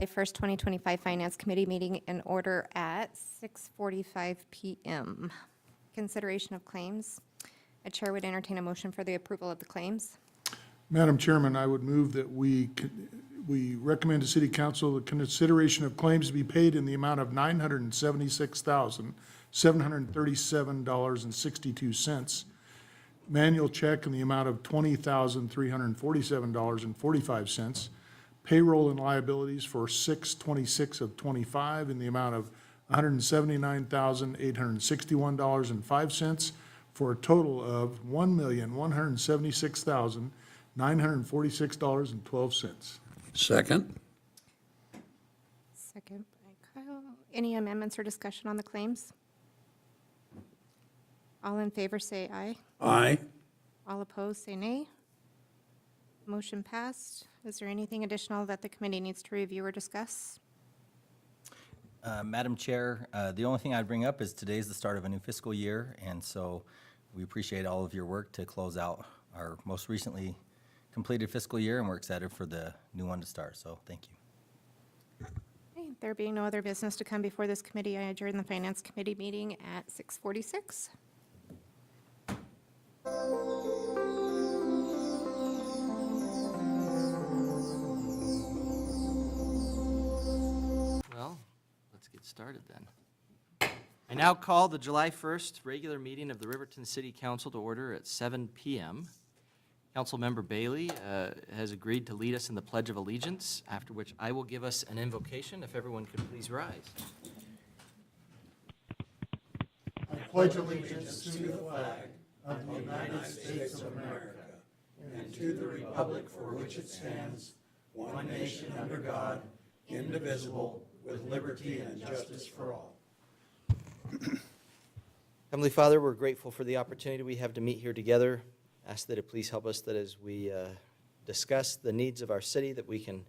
1st, 2025 Finance Committee meeting in order at 6:45 PM. Consideration of claims. A chair would entertain a motion for the approval of the claims. Madam Chairman, I would move that we recommend to City Council the consideration of claims to be paid in the amount of $976,737.62. Manual check in the amount of $20,347.45. Payroll and liabilities for 6/26 of '25 in the amount of $179,861.05 for a total of $1,176,946.12. Second. Second by Kyle. Any amendments or discussion on the claims? All in favor say aye. Aye. All opposed say nay. Motion passed. Is there anything additional that the committee needs to review or discuss? Madam Chair, the only thing I'd bring up is today's the start of a new fiscal year, and so we appreciate all of your work to close out our most recently completed fiscal year, and we're excited for the new one to start, so thank you. Okay, there being no other business to come before this committee, I adjourn the Finance Committee meeting at 6:46. Well, let's get started then. I now call the July 1st regular meeting of the Riverton City Council to order at 7 p.m. Councilmember Bailey has agreed to lead us in the Pledge of Allegiance, after which I will give us an invocation, if everyone could please rise. I pledge allegiance to the flag of the United States of America and to the republic for which it stands, one nation under God, indivisible, with liberty and justice for all. Heavenly Father, we're grateful for the opportunity we have to meet here together. Ask that it please help us that as we discuss the needs of our city, that we can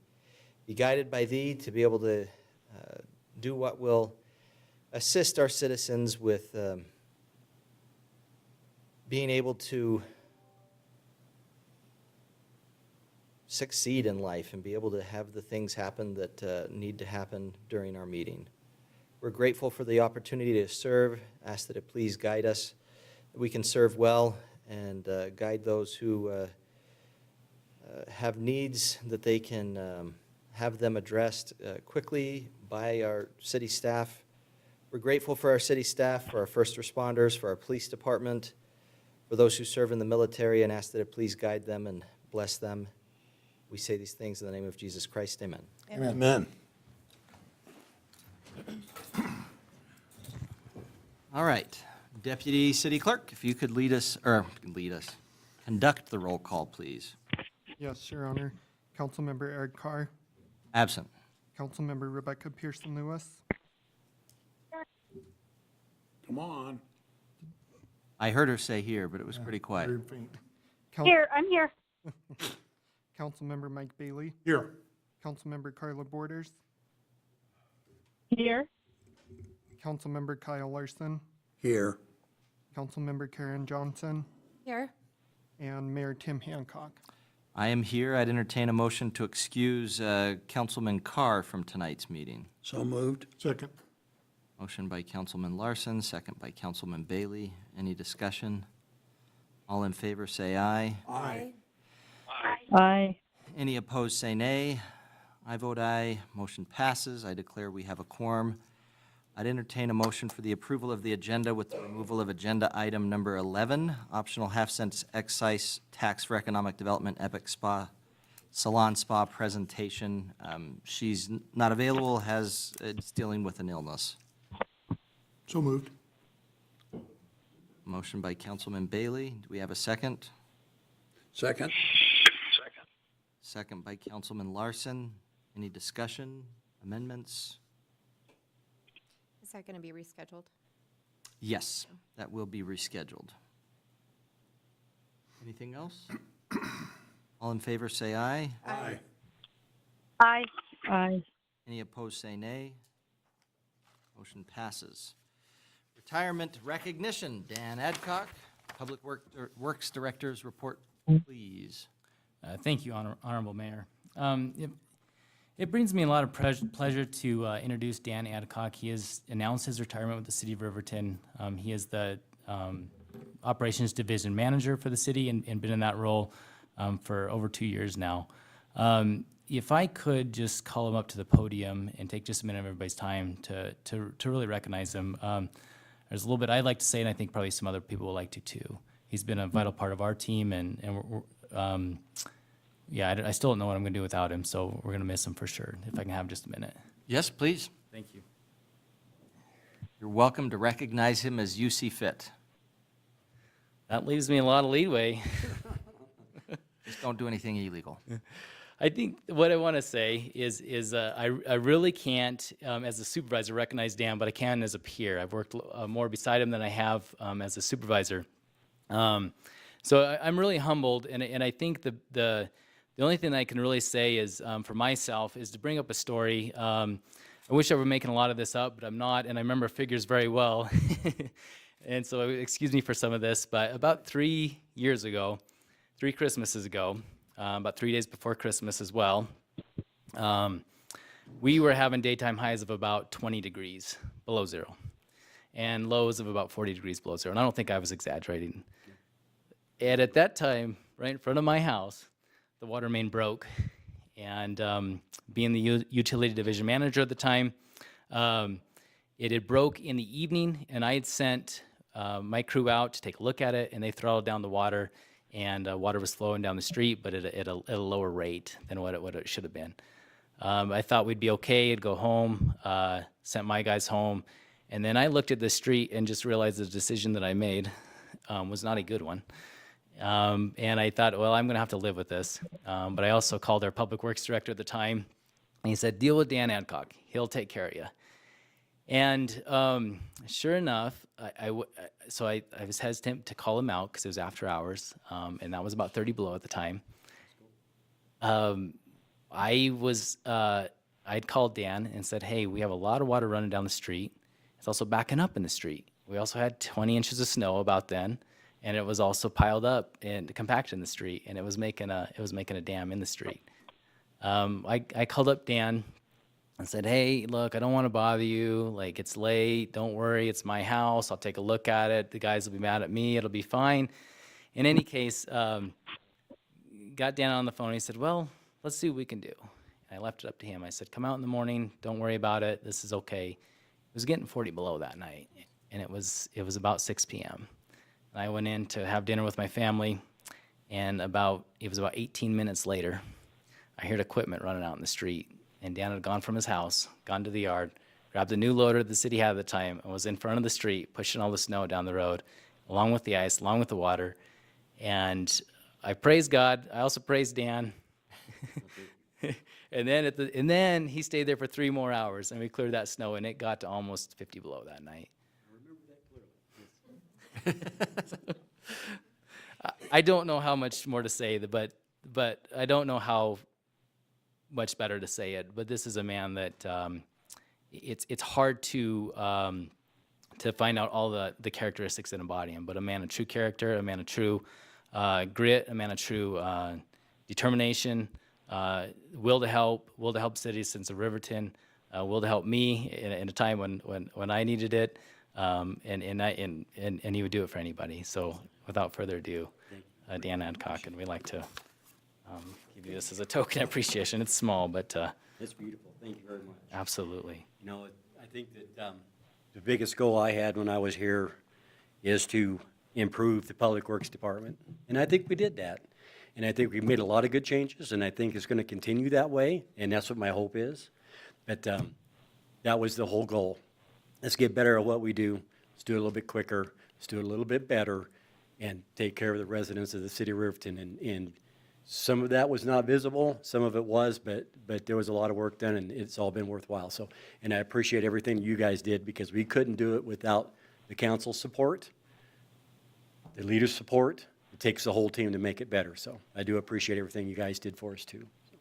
be guided by Thee to be able to do what will assist our citizens with being able to succeed in life and be able to have the things happen that need to happen during our meeting. We're grateful for the opportunity to serve. Ask that it please guide us, that we can serve well and guide those who have needs, that they can have them addressed quickly by our city staff. We're grateful for our city staff, for our first responders, for our police department, for those who serve in the military, and ask that it please guide them and bless them. We say these things in the name of Jesus Christ. Amen. Amen. All right. Deputy City Clerk, if you could conduct the roll call, please. Yes, Your Honor. Councilmember Eric Carr, Absent. Councilmember Rebecca Pearson-Lewis, Come on. I heard her say here, but it was pretty quiet. Very faint. Here, I'm here. Councilmember Mike Bailey, Here. Councilmember Carla Borders, Here. Councilmember Kyle Larson, Here. Councilmember Karen Johnson, Here. and Mayor Tim Hancock. I am here. I'd entertain a motion to excuse Councilman Carr from tonight's meeting. So moved. Second. Motion by Councilman Larson, second by Councilman Bailey. Any discussion? All in favor say aye. Aye. Aye. Any opposed say nay. I vote aye. Motion passes. I declare we have a quorum. I'd entertain a motion for the approval of the agenda with the removal of agenda item number 11, optional half-cent excise tax for economic development, Epic Spa, Salon Spa presentation. She's not available, is dealing with an illness. So moved. Motion by Councilman Bailey. Do we have a second? Second. Second by Councilman Larson. Any discussion, amendments? Is that going to be rescheduled? Yes, that will be rescheduled. Anything else? All in favor say aye. Aye. Aye. Aye. Any opposed say nay. Motion passes. Retirement recognition, Dan Adcock, Public Works Director's report, please. Thank you, Honorable Mayor. It brings me a lot of pleasure to introduce Dan Adcock. He has announced his retirement with the City of Riverton. He is the Operations Division Manager for the city and been in that role for over 2 years now. If I could just call him up to the podium and take just a minute of everybody's time to really recognize him. There's a little bit I'd like to say, and I think probably some other people would like to too. He's been a vital part of our team, and I still don't know what I'm going to do without him, so we're going to miss him for sure. If I can have just a minute. Yes, please. Thank you. You're welcome to recognize him as you see fit. That leaves me a lot of leeway. Just don't do anything illegal. I think what I want to say is I really can't, as a supervisor, recognize Dan, but I can as a peer. I've worked more beside him than I have as a supervisor. So I'm really humbled, and I think the only thing that I can really say is, for myself, is to bring up a story. I wish I were making a lot of this up, but I'm not, and I remember figures very well. And so excuse me for some of this, but about 3 years ago, 3 Christmases ago, about 3 days before Christmas as well, we were having daytime highs of about 20 degrees below zero and lows of about 40 degrees below zero. And I don't think I was exaggerating. And at that time, right in front of my house, the water main broke. And being the utility division manager at the time, it had broke in the evening, and I had sent my crew out to take a look at it, and they throttled down the water, and water was flowing down the street, but at a lower rate than what it should have been. I thought we'd be okay, I'd go home, sent my guys home, and then I looked at the street and just realized the decision that I made was not a good one. And I thought, well, I'm going to have to live with this. But I also called our public works director at the time, and he said, deal with Dan Adcock. He'll take care of you. And sure enough, I was hesitant to call him out because it was after hours, and that was about 30 below at the time. I'd called Dan and said, hey, we have a lot of water running down the street. It's also backing up in the street. We also had 20 inches of snow about then, and it was also piled up and compacted in the street, and it was making a dam in the street. I called up Dan and said, hey, look, I don't want to bother you. Like, it's late. Don't worry. It's my house. I'll take a look at it. The guys will be mad at me. It'll be fine. In any case, got Dan on the phone. He said, well, let's see what we can do. And I left it up to him. I said, come out in the morning. Don't worry about it. This is okay. It was getting 40 below that night, and it was about 6 p.m. And I went in to have dinner with my family, and it was about 18 minutes later, I heard equipment running out in the street. And Dan had gone from his house, gone to the yard, grabbed the new loader the city had at the time, and was in front of the street pushing all the snow down the road, along with the ice, along with the water. And I praised God. I also praised Dan. And then he stayed there for 3 more hours, and we cleared that snow, and it got to almost 50 below that night. I remember that clearly. I don't know how much more to say, but I don't know how much better to say it. But this is a man that it's hard to find out all the characteristics that embody him. But a man of true character, a man of true grit, a man of true determination, will to help citizens of Riverton, will to help me in a time when I needed it, and he would do it for anybody. So without further ado, Dan Adcock, and we'd like to give you this as a token of appreciation. It's small, but It's beautiful. Thank you very much. absolutely. You know, I think that the biggest goal I had when I was here is to improve the Public Works Department. And I think we did that. And I think we made a lot of good changes, and I think it's going to continue that way, and that's what my hope is. But that was the whole goal. Let's get better at what we do. Let's do it a little bit quicker. Let's do it a little bit better, and take care of the residents of the city of Riverton. And some of that was not visible, some of it was, but there was a lot of work done, and it's all been worthwhile. So, and I appreciate everything you guys did, because we couldn't do it without the council's support, the leaders' support. It takes the whole team to make it better. So I do appreciate everything you guys did for us too. So,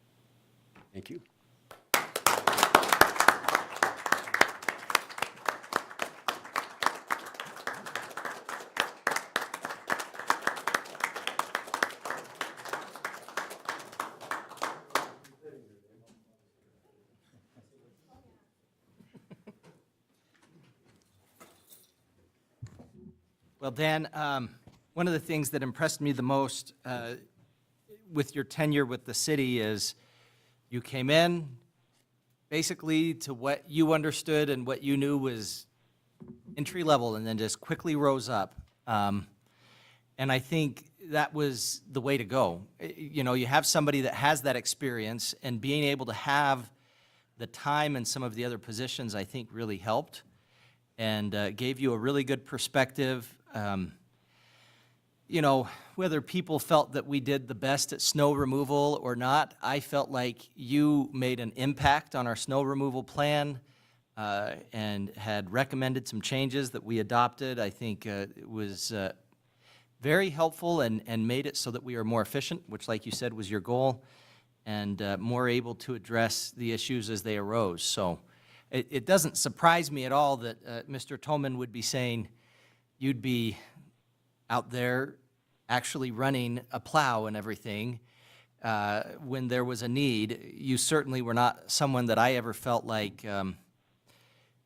thank you. Well, Dan, one of the things that impressed me the most with your tenure with the city is you came in basically to what you understood and what you knew was entry level, and then just quickly rose up. And I think that was the way to go. You know, you have somebody that has that experience, and being able to have the time in some of the other positions, I think really helped and gave you a really good perspective. You know, whether people felt that we did the best at snow removal or not, I felt like you made an impact on our snow removal plan and had recommended some changes that we adopted. I think it was very helpful and made it so that we are more efficient, which, like you said, was your goal, and more able to address the issues as they arose. So it doesn't surprise me at all that Mr. Tolman would be saying you'd be out there actually running a plow and everything when there was a need. You certainly were not someone that I ever felt like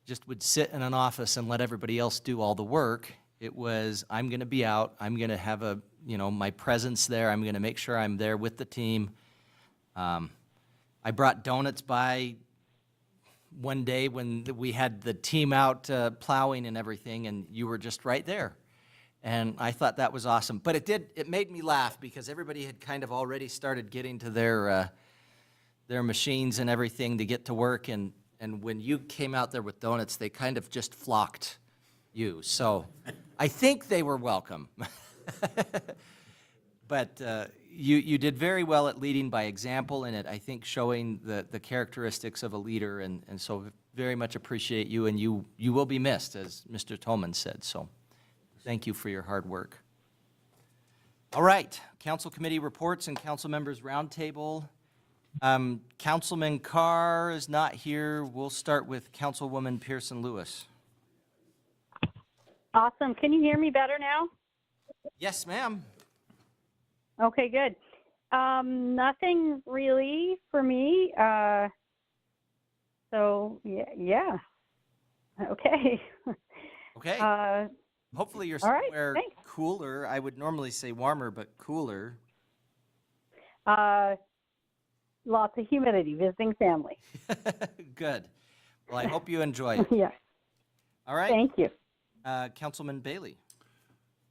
just would sit in an office and let everybody else do all the work. It was, I'm going to be out, I'm going to have a, you know, my presence there, I'm going to make sure I'm there with the team. I brought donuts by one day when we had the team out plowing and everything, and you were just right there. And I thought that was awesome. But it made me laugh because everybody had kind of already started getting to their machines and everything to get to work, and when you came out there with donuts, they kind of just flocked you. So I think they were welcome. But you did very well at leading by example, and I think showing the characteristics of a leader, and so very much appreciate you, and you will be missed, as Mr. Tolman said. So thank you for your hard work. All right, council committee reports and council members roundtable. Councilman Carr is not here. We'll start with Councilwoman Pearson Lewis. Awesome. Can you hear me better now? Yes, ma'am. Okay, good. Nothing really for me. So yeah. Okay. Okay. Hopefully you're all right, somewhere thanks. cooler. I would normally say warmer, but cooler. Lots of humidity, visiting family. Good. Well, I hope you enjoy it. Yeah. All right. Thank you. Councilman Bailey.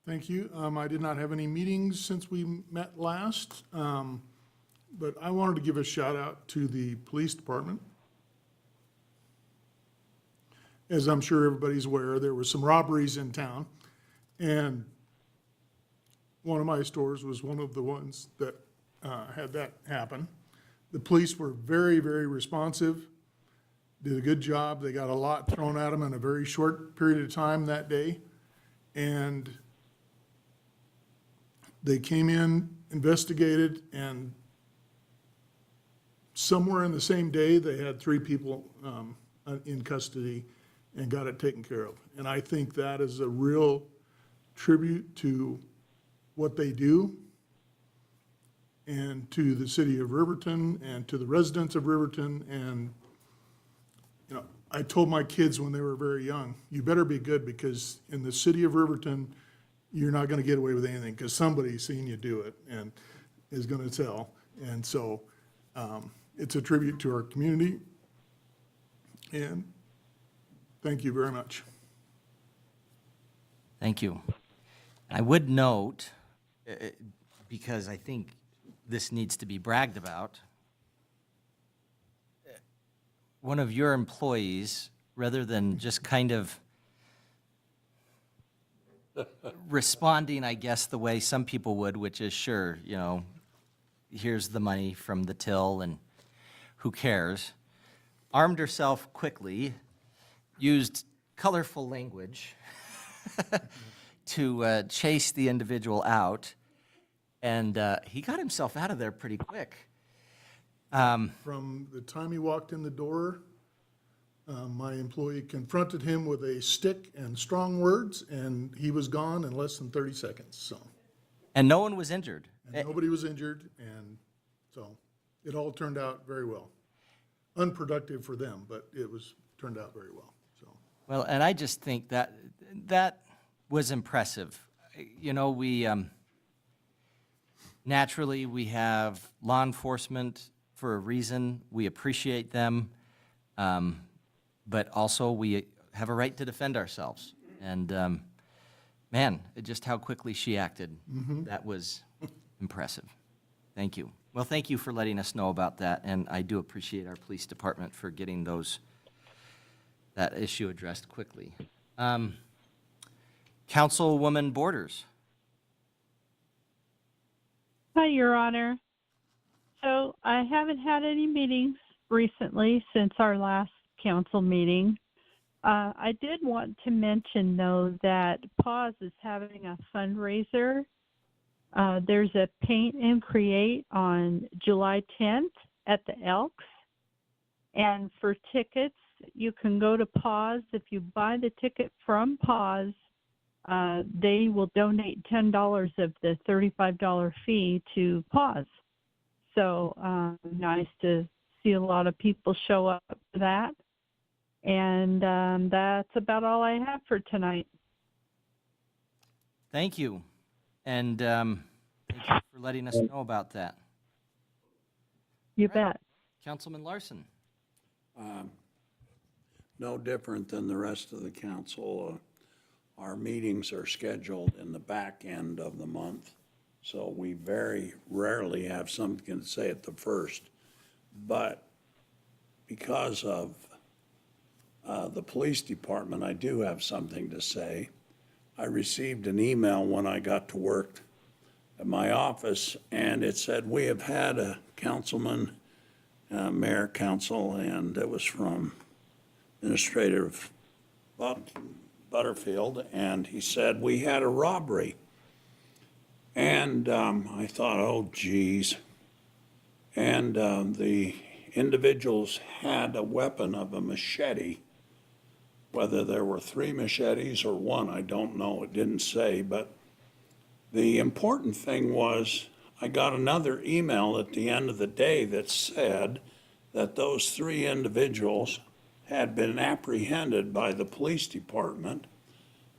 Thank you. I did not have any meetings since we met last, but I wanted to give a shout out to the police department. As I'm sure everybody's aware, there were some robberies in town, and one of my stores was one of the ones that had that happen. The police were very, very responsive, did a good job. They got a lot thrown at them in a very short period of time that day, and they came in, investigated, and somewhere in the same day, they had 3 people in custody and got it taken care of. And I think that is a real tribute to what they do and to the city of Riverton and to the residents of Riverton. And, you know, I told my kids when they were very young, you better be good, because in the city of Riverton, you're not going to get away with anything because somebody's seen you do it and is going to tell. And so it's a tribute to our community. And thank you very much. Thank you. I would note, because I think this needs to be bragged about, one of your employees, rather than just kind of responding, I guess, the way some people would, which is, sure, you know, here's the money from the till and who cares, armed herself quickly, used colorful language to chase the individual out, and he got himself out of there pretty quick. From the time he walked in the door, my employee confronted him with a stick and strong words, and he was gone in less than 30 seconds, so. And no one was injured. And nobody was injured, and so it all turned out very well. Unproductive for them, but it turned out very well, so. Well, and I just think that was impressive. You know, we, naturally, we have law enforcement for a reason. We appreciate them. But also we have a right to defend ourselves. And, man, just how quickly she acted, that was impressive. Thank you. Well, thank you for letting us know about that, and I do appreciate our police department for getting that issue addressed quickly. Councilwoman Borders. Hi, Your Honor. So I haven't had any meetings recently since our last council meeting. I did want to mention, though, that PAWS is having a fundraiser. There's a Paint and Create on July 10th at the Elks. And for tickets, you can go to PAWS. If you buy the ticket from PAWS, they will donate $10 of the $35 fee to PAWS. So nice to see a lot of people show up for that. And that's about all I have for tonight. Thank you. And thank you for letting us know about that. You bet. Councilman Larson. No different than the rest of the council. Our meetings are scheduled in the back end of the month, so we very rarely have something to say at the first. But because of the police department, I do have something to say. I received an email when I got to work at my office, and it said, we have had a councilman, mayor council, and it was from Administrative Butterfield, and he said, we had a robbery. And I thought, oh, geez. And the individuals had a weapon of a machete. Whether there were 3 machetes or 1, I don't know. It didn't say. But the important thing was I got another email at the end of the day that said that those 3 individuals had been apprehended by the police department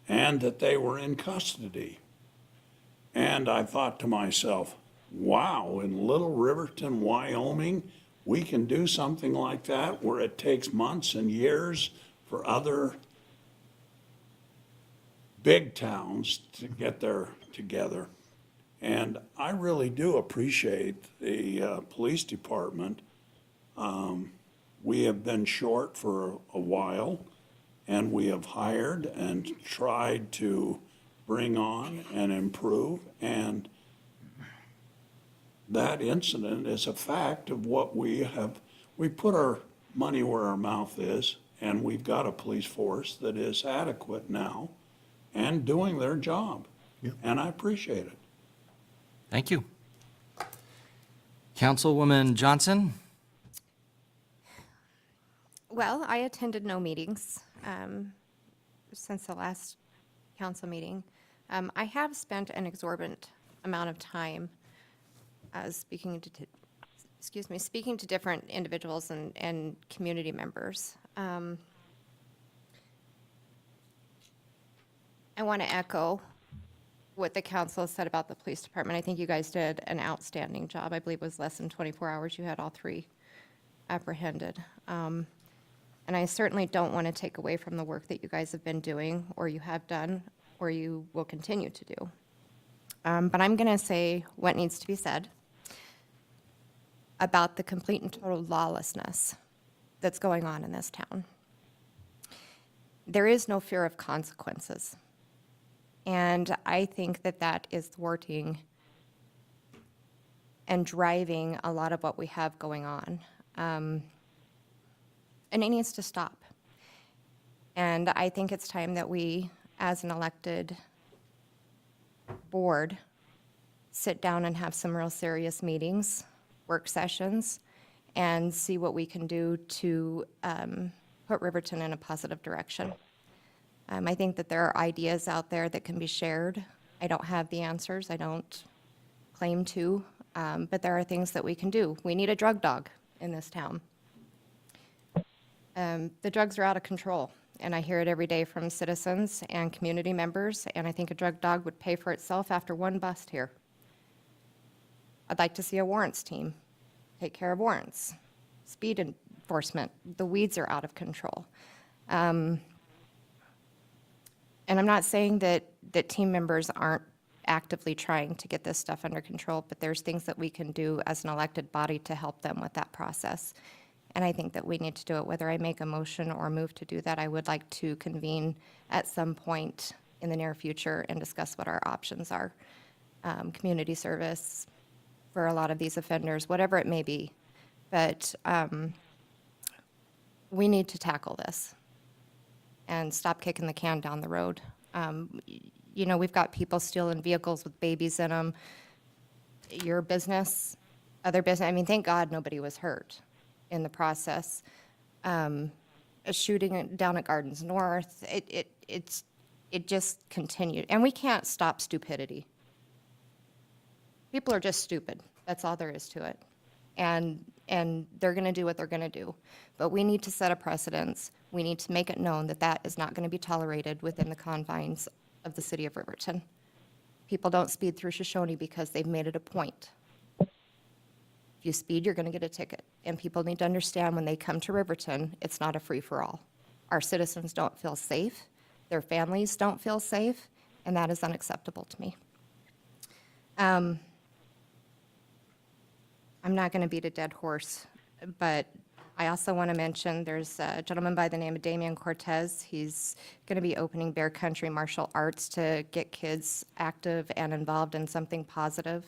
and that they were in custody. And I thought to myself, wow, in Little Riverton, Wyoming, we can do something like that where it takes months and years for other big towns to get there together. And I really do appreciate the police department. We have been short for a while, and we have hired and tried to bring on and improve, and that incident is a fact of what we have. We put our money where our mouth is, and we've got a police force that is adequate now and doing their job. Yep. And I appreciate it. Thank you. Councilwoman Johnson. Well, I attended no meetings since the last council meeting. I have spent an exorbitant amount of time speaking to different individuals and community members. I want to echo what the council said about the police department. I think you guys did an outstanding job. I believe it was less than 24 hours you had all 3 apprehended. And I certainly don't want to take away from the work that you guys have been doing, or you have done, or you will continue to do. But I'm going to say what needs to be said about the complete and total lawlessness that's going on in this town. There is no fear of consequences. And I think that that is thwarting and driving a lot of what we have going on. And it needs to stop. And I think it's time that we, as an elected board, sit down and have some real serious meetings, work sessions, and see what we can do to put Riverton in a positive direction. I think that there are ideas out there that can be shared. I don't have the answers. I don't claim to, but there are things that we can do. We need a drug dog in this town. The drugs are out of control, And I hear it every day from citizens and community members, and I think a drug dog would pay for itself after one bust here. I'd like to see a warrants team take care of warrants, speed enforcement. The weeds are out of control. And I'm not saying that team members aren't actively trying to get this stuff under control, but there's things that we can do as an elected body to help them with that process. And I think that we need to do it. Whether I make a motion or move to do that, I would like to convene at some point in the near future and discuss what our options are. Community service for a lot of these offenders, whatever it may be. But we need to tackle this and stop kicking the can down the road. You know, we've got people stealing vehicles with babies in them. Your business, other business, I mean, thank God nobody was hurt in the process. A shooting down at Gardens North, it just continued. And we can't stop stupidity. People are just stupid. That's all there is to it. And they're going to do what they're going to do. But we need to set a precedence. We need to make it known that that is not going to be tolerated within the confines of the city of Riverton. People don't speed through Shoshone because they've made it a point. If you speed, you're going to get a ticket. And people need to understand when they come to Riverton, it's not a free-for-all. Our citizens don't feel safe. Their families don't feel safe. And that is unacceptable to me. I'm not going to beat a dead horse, but I also want to mention there's a gentleman by the name of Damian Cortez. He's going to be opening Bear Country Martial Arts to get kids active and involved in something positive,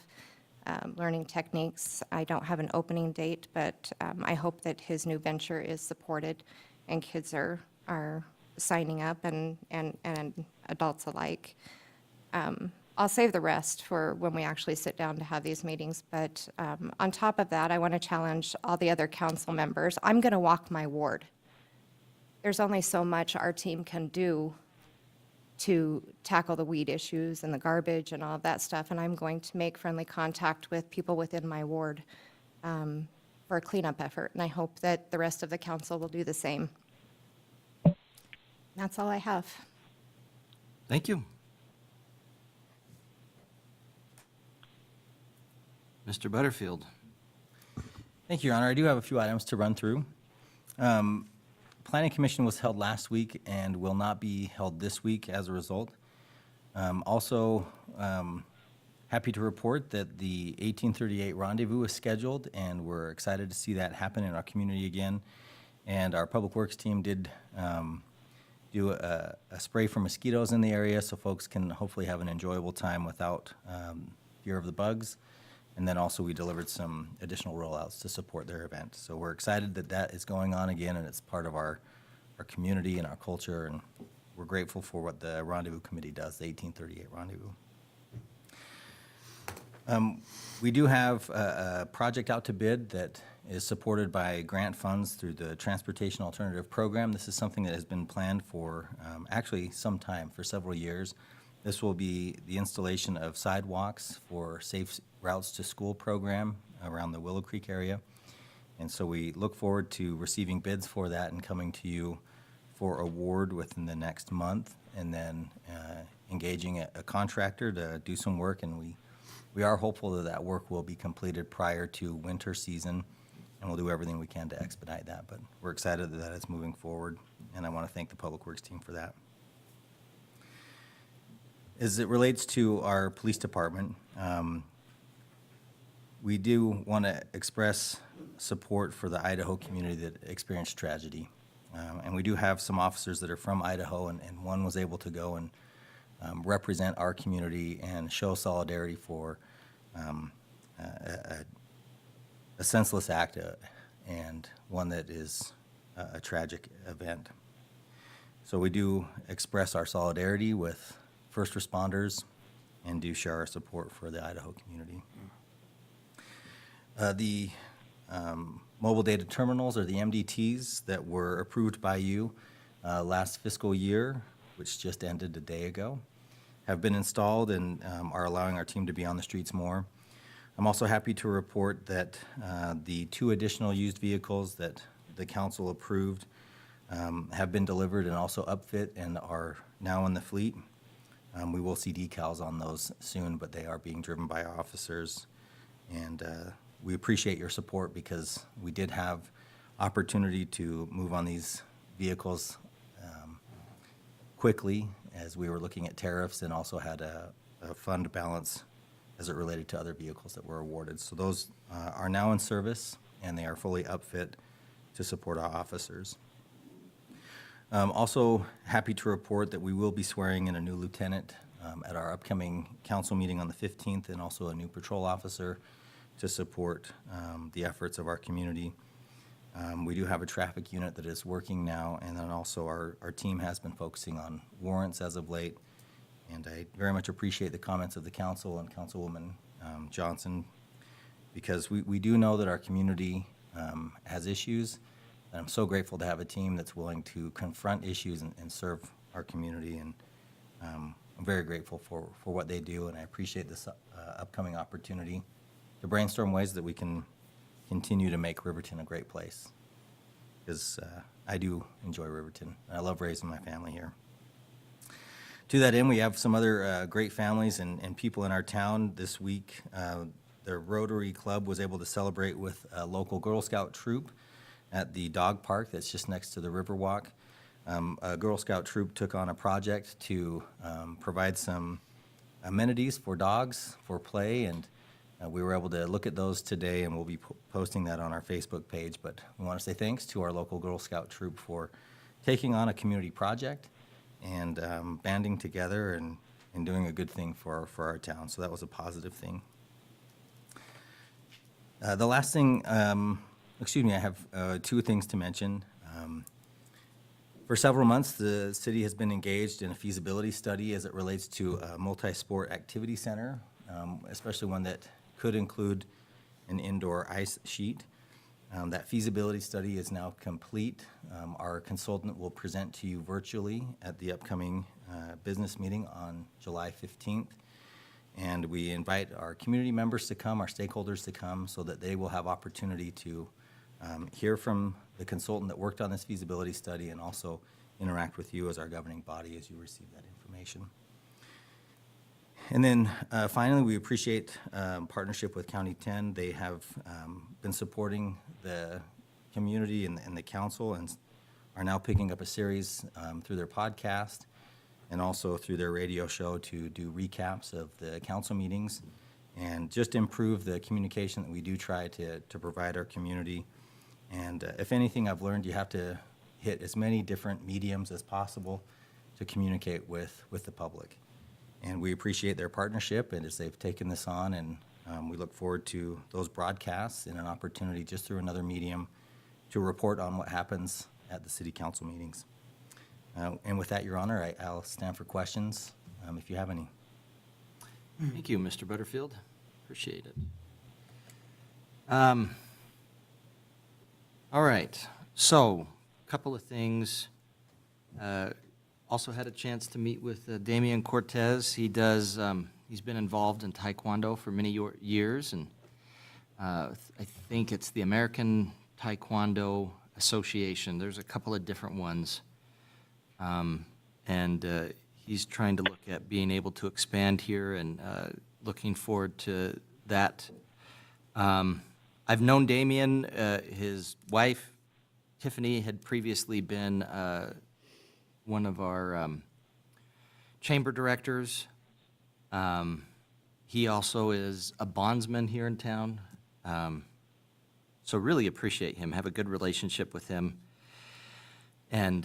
learning techniques. I don't have an opening date, but I hope that his new venture is supported and kids are signing up and adults alike. I'll save the rest for when we actually sit down to have these meetings. But on top of that, I want to challenge all the other council members. I'm going to walk my ward. There's only so much our team can do to tackle the weed issues and the garbage and all of that stuff. And I'm going to make friendly contact with people within my ward for a cleanup effort. And I hope that the rest of the council will do the same. That's all I have. Thank you. Mr. Butterfield. Thank you, Your Honor. I do have a few items to run through. Planning Commission was held last week and will not be held this week as a result. Also, happy to report that the 1838 rendezvous is scheduled, and we're excited to see that happen in our community again. And our Public Works team did do a spray for mosquitoes in the area so folks can hopefully have an enjoyable time without fear of the bugs. And then also we delivered some additional rollouts to support their event. So we're excited that that is going on again, and it's part of our community and our culture, and we're grateful for what the Rendezvous Committee does, the 1838 Rendezvous. We do have a project out to bid that is supported by grant funds through the Transportation Alternative Program. This is something that has been planned for actually some time, for several years. This will be the installation of sidewalks for Safe Routes to School program around the Willow Creek area. And so we look forward to receiving bids for that and coming to you for award within the next month, and then engaging a contractor to do some work. And we are hopeful that that work will be completed prior to winter season, and we'll do everything we can to expedite that. But we're excited that that is moving forward, and I want to thank the Public Works team for that. As it relates to our police department, we do want to express support for the Idaho community that experienced tragedy. And we do have some officers that are from Idaho, and one was able to go and represent our community and show solidarity for a senseless act and one that is a tragic event. So we do express our solidarity with first responders and do share our support for the Idaho community. The mobile data terminals, or the MDTs, that were approved by you last fiscal year, which just ended a day ago, have been installed and are allowing our team to be on the streets more. I'm also happy to report that the 2 additional used vehicles that the council approved have been delivered and also upfit and are now in the fleet. We will see decals on those soon, but they are being driven by officers. And we appreciate your support because we did have opportunity to move on these vehicles quickly as we were looking at tariffs and also had a fund balance as it related to other vehicles that were awarded. So those are now in service and they are fully upfit to support our officers. Also happy to report that we will be swearing in a new lieutenant at our upcoming council meeting on the 15th, and also a new patrol officer to support the efforts of our community. We do have a traffic unit that is working now, and then also our team has been focusing on warrants as of late. And I very much appreciate the comments of the council and Councilwoman Johnson, because we do know that our community has issues. And I'm so grateful to have a team that's willing to confront issues and serve our community. And I'm very grateful for what they do, and I appreciate this upcoming opportunity to brainstorm ways that we can continue to make Riverton a great place. Because I do enjoy Riverton, and I love raising my family here. To that end, we have some other great families and people in our town this week. The Rotary Club was able to celebrate with a local Girl Scout troop at the dog park that's just next to the Riverwalk. A Girl Scout troop took on a project to provide some amenities for dogs for play, and we were able to look at those today, and we'll be posting that on our Facebook page. But we want to say thanks to our local Girl Scout troop for taking on a community project and banding together and doing a good thing for our town. So that was a positive thing. The last thing, I have two things to mention. For several months, the city has been engaged in a feasibility study as it relates to a multi-sport activity center, especially one that could include an indoor ice sheet. That feasibility study is now complete. Our consultant will present to you virtually at the upcoming business meeting on July 15th. And we invite our community members to come, our stakeholders to come, so that they will have opportunity to hear from the consultant that worked on this feasibility study and also interact with you as our governing body as you receive that information. And then finally, we appreciate partnership with County 10. They have been supporting the community and the council and are now picking up a series through their podcast and also through their radio show to do recaps of the council meetings and just improve the communication that we do try to provide our community. And if anything I've learned, you have to hit as many different mediums as possible to communicate with the public. And we appreciate their partnership and as they've taken this on, and we look forward to those broadcasts and an opportunity just through another medium to report on what happens at the city council meetings. And with that, Your Honor, I'll stand for questions if you have any. Thank you, Mr. Butterfield. Appreciate it. All right, so a couple of things. Also had a chance to meet with Damian Cortez. He's been involved in Taekwondo for many years, and I think it's the American Taekwondo Association. There's a couple of different ones. And he's trying to look at being able to expand here and looking forward to that. I've known Damian. His wife, Tiffany, had previously been one of our chamber directors. He also is a bondsman here in town. So really appreciate him, have a good relationship with him. And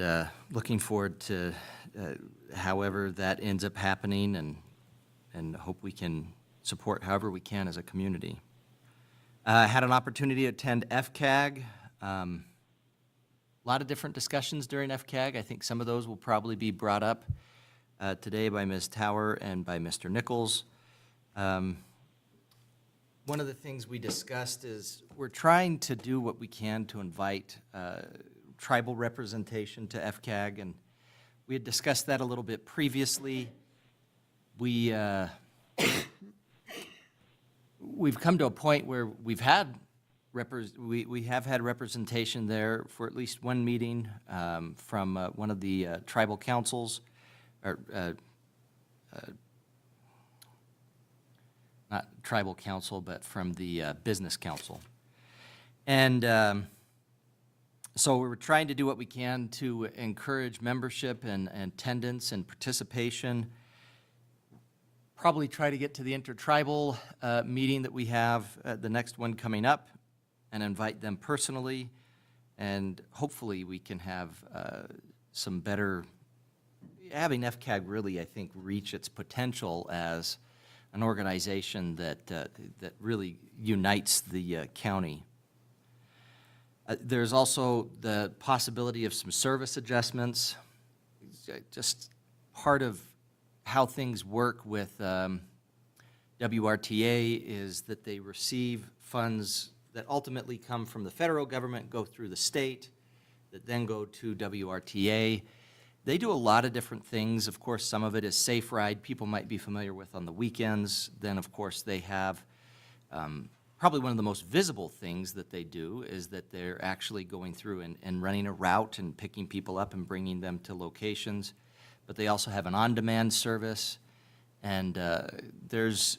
looking forward to however that ends up happening, and hope we can support however we can as a community. Had an opportunity to attend FCAG. A lot of different discussions during FCAG. I think some of those will probably be brought up today by Ms. Tower and by Mr. Nichols. One of the things we discussed is we're trying to do what we can to invite tribal representation to FCAG, and we had discussed that a little bit previously. We've come to a point where we've had we have had representation there for at least one meeting from one of the tribal councils, or not tribal council, but from the business council. And so we were trying to do what we can to encourage membership and attendance and participation. Probably try to get to the intertribal meeting that we have, the next one coming up, and invite them personally. And hopefully we can have some better, having FCAG really, I think, reach its potential as an organization that, that really unites the county. There's also the possibility of some service adjustments. Just part of how things work with WRTA is that they receive funds that ultimately come from the federal government, go through the state, that then go to WRTA. They do a lot of different things. Of course, some of it is Safe Ride, people might be familiar with on the weekends. Then, of course, they have probably one of the most visible things that they do is that they're actually going through and running a route and picking people up and bringing them to locations. But they also have an on-demand service, and there's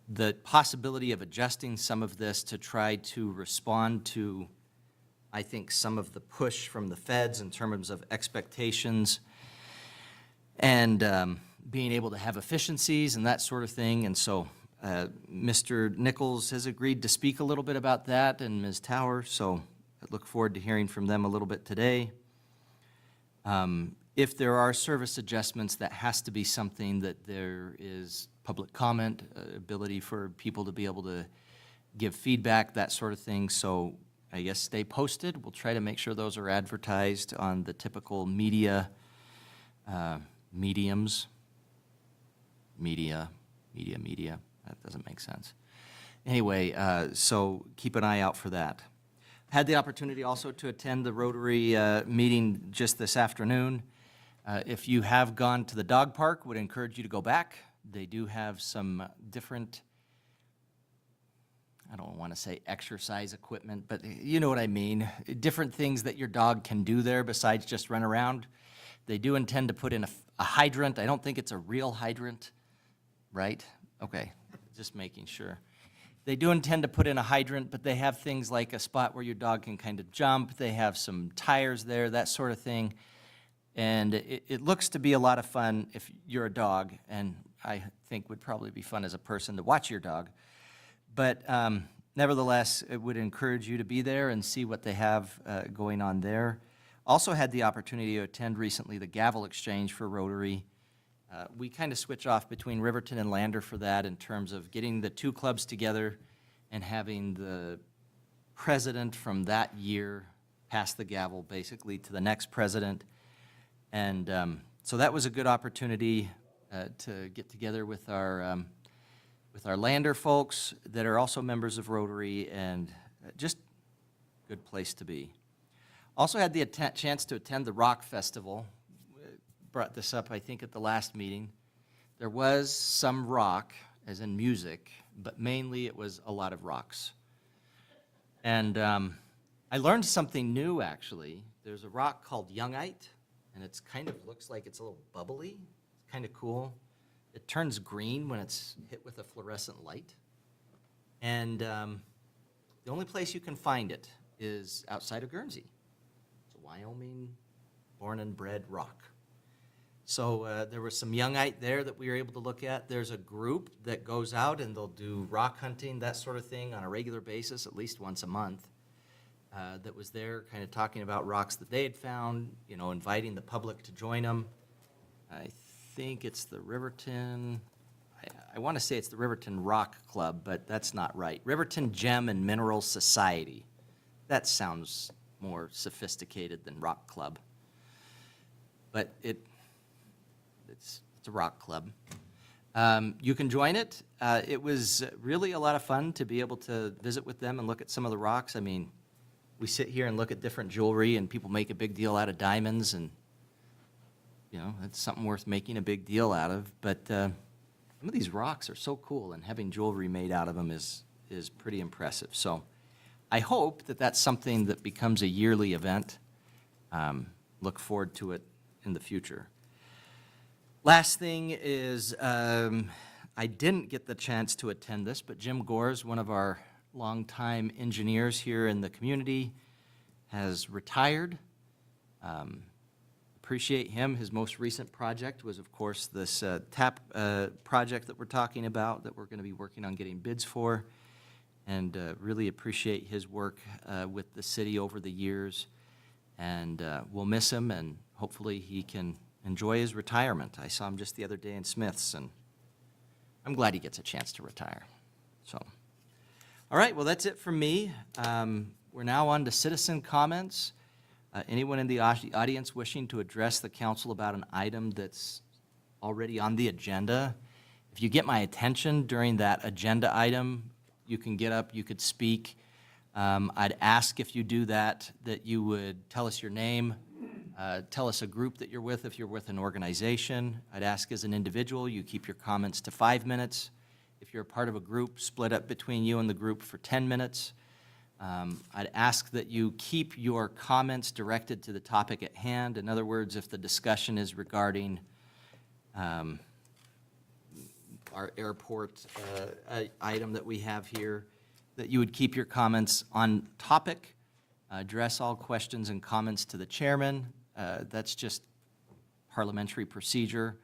the possibility of adjusting some of this to try to respond to, I think, some of the push from the feds in terms of expectations and being able to have efficiencies and that sort of thing. And so Mr. Nichols has agreed to speak a little bit about that, and Ms. Tower, so I look forward to hearing from them a little bit today. If there are service adjustments, that has to be something that there is public comment, ability for people to be able to give feedback, that sort of thing. So I guess stay posted. We'll try to make sure those are advertised on the typical media mediums. Media. That doesn't make sense. Anyway, so keep an eye out for that. Had the opportunity also to attend the Rotary meeting just this afternoon. If you have gone to the dog park, would encourage you to go back. They do have some different, I don't want to say exercise equipment, but you know what I mean. Different things that your dog can do there besides just run around. They do intend to put in a hydrant. I don't think it's a real hydrant, right? Okay, just making sure. They do intend to put in a hydrant, but they have things like a spot where your dog can kind of jump. They have some tires there, that sort of thing. And it looks to be a lot of fun if you're a dog, and I think would probably be fun as a person to watch your dog. But nevertheless, it would encourage you to be there and see what they have going on there. Also had the opportunity to attend recently the gavel exchange for Rotary. We kind of switch off between Riverton and Lander for that in terms of getting the two clubs together and having the president from that year pass the gavel basically to the next president. And so that was a good opportunity to get together with our Lander folks that are also members of Rotary, and just a good place to be. Also had the chance to attend the Rock Festival. Brought this up, I think, at the last meeting. There was some rock, as in music, but mainly it was a lot of rocks. And I learned something new, actually. There's a rock called Youngite, and it's kind of looks like it's a little bubbly. It's kind of cool. It turns green when it's hit with a fluorescent light. And the only place you can find it is outside of Guernsey. It's a Wyoming born and bred rock. So there was some Youngite there that we were able to look at. There's a group that goes out and they'll do rock hunting, that sort of thing, on a regular basis, at least once a month. That was there kind of talking about rocks that they had found, you know, inviting the public to join them. I think it's the Riverton, I want to say it's the Riverton Rock Club, but that's not right. Riverton Gem and Mineral Society. That sounds more sophisticated than Rock Club. But it's a rock club. You can join it. It was really a lot of fun to be able to visit with them and look at some of the rocks. I mean, we sit here and look at different jewelry, and people make a big deal out of diamonds, and you know, it's something worth making a big deal out of. But some of these rocks are so cool, and having jewelry made out of them is pretty impressive. So I hope that that's something that becomes a yearly event. Look forward to it in the future. Last thing is, I didn't get the chance to attend this, but Jim Gores, one of our longtime engineers here in the community, has retired. Appreciate him. His most recent project was, of course, this TAP project that we're talking about, that we're going to be working on getting bids for, and really appreciate his work with the city over the years. And we'll miss him, and hopefully he can enjoy his retirement. I saw him just the other day in Smith's, and I'm glad he gets a chance to retire. So, all right, well, that's it from me. We're now on to citizen comments. Anyone in the audience wishing to address the council about an item that's already on the agenda? If you get my attention during that agenda item, you can get up, you could speak. I'd ask, if you do that, that you would tell us your name, tell us a group that you're with if you're with an organization. I'd ask, as an individual, you keep your comments to 5 minutes. If you're a part of a group, split up between you and the group for 10 minutes. I'd ask that you keep your comments directed to the topic at hand. In other words, if the discussion is regarding our airport item that we have here, that you would keep your comments on topic, address all questions and comments to the chairman. That's just parliamentary procedure.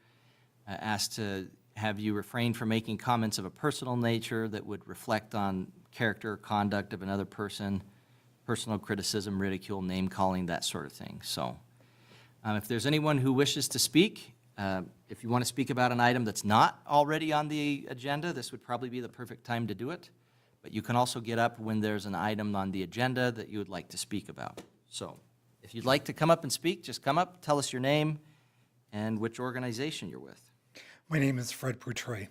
Ask to have you refrain from making comments of a personal nature that would reflect on character or conduct of another person, personal criticism, ridicule, name-calling, that sort of thing. So if there's anyone who wishes to speak, if you want to speak about an item that's not already on the agenda, this would probably be the perfect time to do it. But you can also get up when there's an item on the agenda that you would like to speak about. So if you'd like to come up and speak, just come up, tell us your name and which organization you're with. My name is Fred Poutre.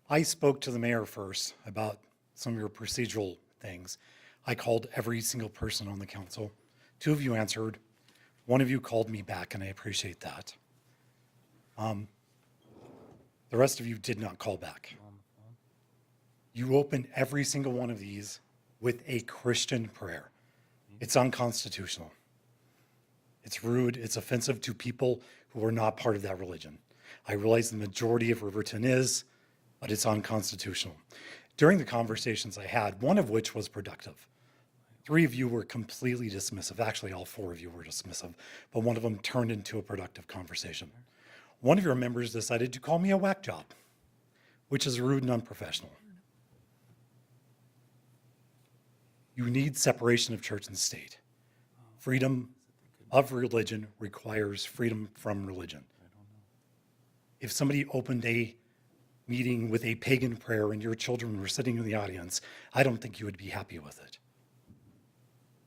I spoke to the mayor first about some of your procedural things. I called every single person on the council. 2 of you answered. 1 of you called me back, and I appreciate that. The rest of you did not call back. You opened every single one of these with a Christian prayer. It's unconstitutional. It's rude. It's offensive to people who are not part of that religion. I realize the majority of Riverton is, but it's unconstitutional. During the conversations I had, one of which was productive, 3 of you were completely dismissive. Actually, all 4 of you were dismissive, but one of them turned into a productive conversation. One of your members decided to call me a whack job, which is rude and unprofessional. You need separation of church and state. Freedom of religion requires freedom from religion. If somebody opened a meeting with a pagan prayer and your children were sitting in the audience, I don't think you would be happy with it.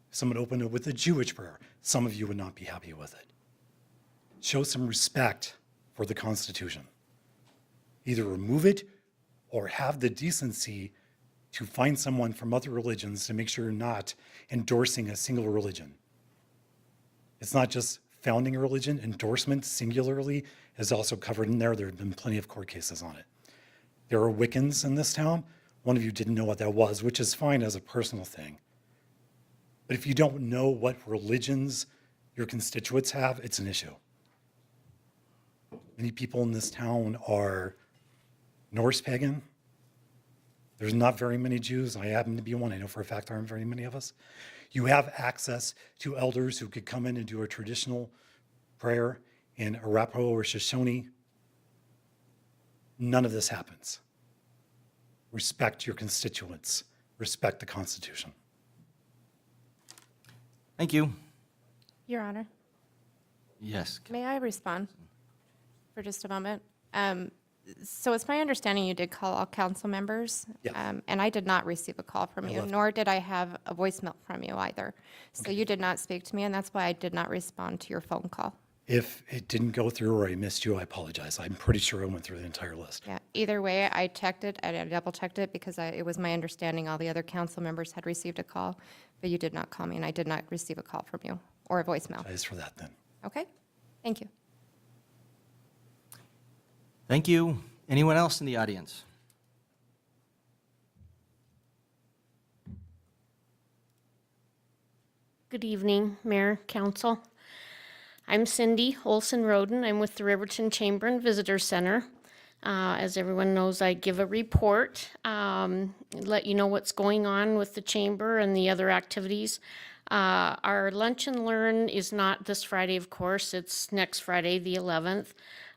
If someone opened it with a Jewish prayer, some of you would not be happy with it. Show some respect for the Constitution. Either remove it or have the decency to find someone from other religions to make sure you're not endorsing a single religion. It's not just founding a religion. Endorsement singularly is also covered in there. There have been plenty of court cases on it. There are Wiccans in this town. One of you didn't know what that was, which is fine as a personal thing. But if you don't know what religions your constituents have, it's an issue. Many people in this town are Norse pagan. There's not very many Jews. I happen to be one. I know for a fact there aren't very many of us. You have access to elders who could come in and do a traditional prayer in Arapaho or Shoshone. None of this happens. Respect your constituents. Respect the Constitution. Thank you. Your Honor, Yes. may I respond for just a moment? So it's my understanding you did call all council members. Yes. And I did not receive a call from you, left. nor did I have a voicemail from you either. So you did not speak to me, and that's why I did not respond to your phone call. If it didn't go through or I missed you, I apologize. I'm pretty sure I went through the entire list. Yeah, either way, I checked it, I double checked it because it was my understanding all the other council members had received a call, but you did not call me and I did not receive a call from you or a voicemail. Apologize for that then. Okay, thank you. Thank you. Anyone else in the audience? Good evening, Mayor, Council. I'm Cindy Olson-Roden. I'm with the Riverton Chamber and Visitor Center. As everyone knows, I give a report, let you know what's going on with the chamber and the other activities. Our Lunch and Learn is not this Friday, of course. It's next Friday, the 11th.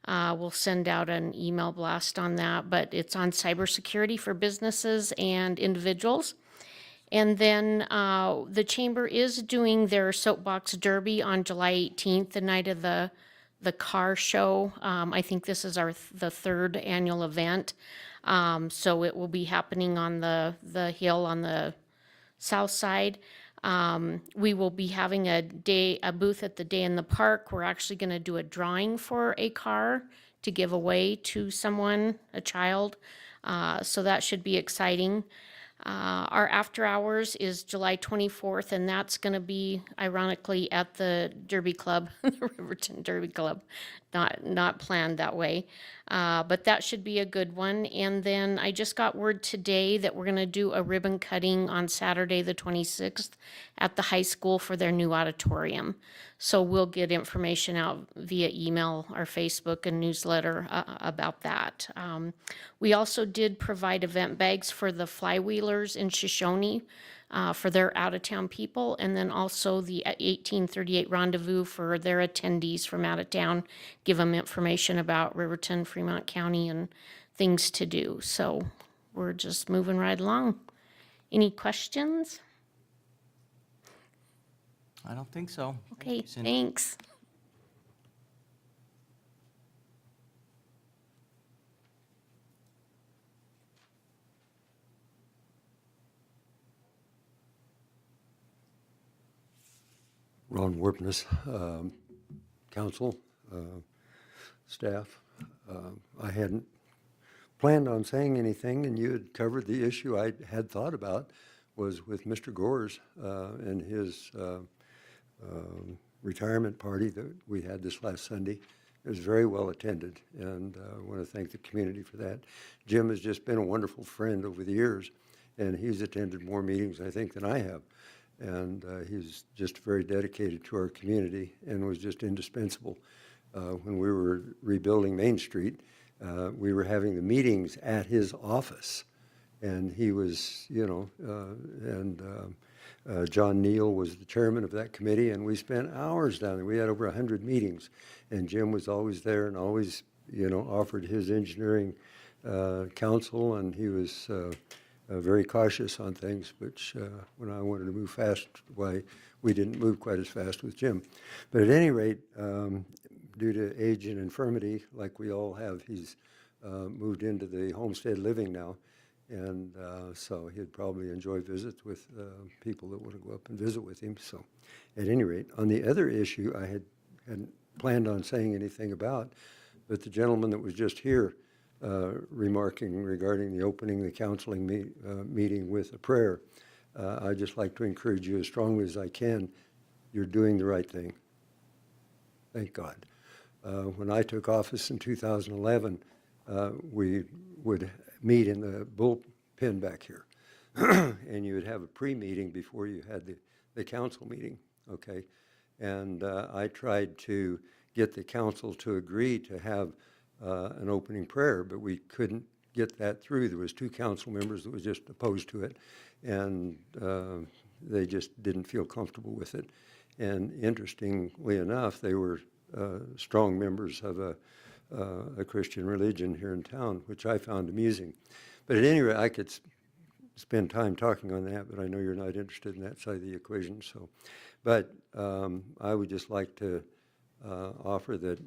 We'll send out an email blast on that, but it's on cybersecurity for businesses and individuals. And then the chamber is doing their soapbox derby on July 18th, the night of the car show. I think this is the third annual event. So it will be happening on the hill on the south side. We will be having a booth at the Day in the Park. We're actually going to do a drawing for a car to give away to someone, a child. So that should be exciting. Our after hours is July 24th, and that's going to be ironically at the Derby Club, the Riverton Derby Club. Not planned that way, but that should be a good one. And then I just got word today that we're going to do a ribbon cutting on Saturday, the 26th, at the high school for their new auditorium. So we'll get information out via email or Facebook and newsletter about that. We also did provide event bags for the Flywheelers in Shoshone for their out-of-town people, and then also the 1838 Rendezvous for their attendees from out of town, give them information about Riverton, Fremont County, and things to do. So we're just moving right along. Any questions? I don't think so. Thank Okay, you, Cindy. thanks. Ron Warpness, council, staff. I hadn't planned on saying anything, and you had covered the issue I had thought about was with Mr. Gores and his retirement party that we had this last Sunday. It was very well attended, and I want to thank the community for that. Jim has just been a wonderful friend over the years, and he's attended more meetings, I think, than I have. And he's just very dedicated to our community and was just indispensable. When we were rebuilding Main Street, we were having the meetings at his office. And he was, John Neal was the chairman of that committee, and we spent hours down there. We had over 100 meetings, and Jim was always there and always, offered his engineering counsel, and he was very cautious on things, which when I wanted to move fast, why we didn't move quite as fast with Jim. But at any rate, due to age and infirmity, like we all have, he's moved into the homestead living now. And so he'd probably enjoy visits with people that want to go up and visit with him. So at any rate, on the other issue, I hadn't planned on saying anything about, but the gentleman that was just here remarking regarding the opening the counseling meeting with a prayer, I'd just like to encourage you as strongly as I can. You're doing the right thing. Thank God. When I took office in 2011, we would meet in the bullpen back here. And you would have a pre-meeting before you had the council meeting, okay? And I tried to get the council to agree to have an opening prayer, but we couldn't get that through. There was 2 council members that was just opposed to it, and they just didn't feel comfortable with it. And interestingly enough, they were strong members of a Christian religion here in town, which I found amusing. But at any rate, I could spend time talking on that, but I know you're not interested in that side of the equation. So, but I would just like to offer that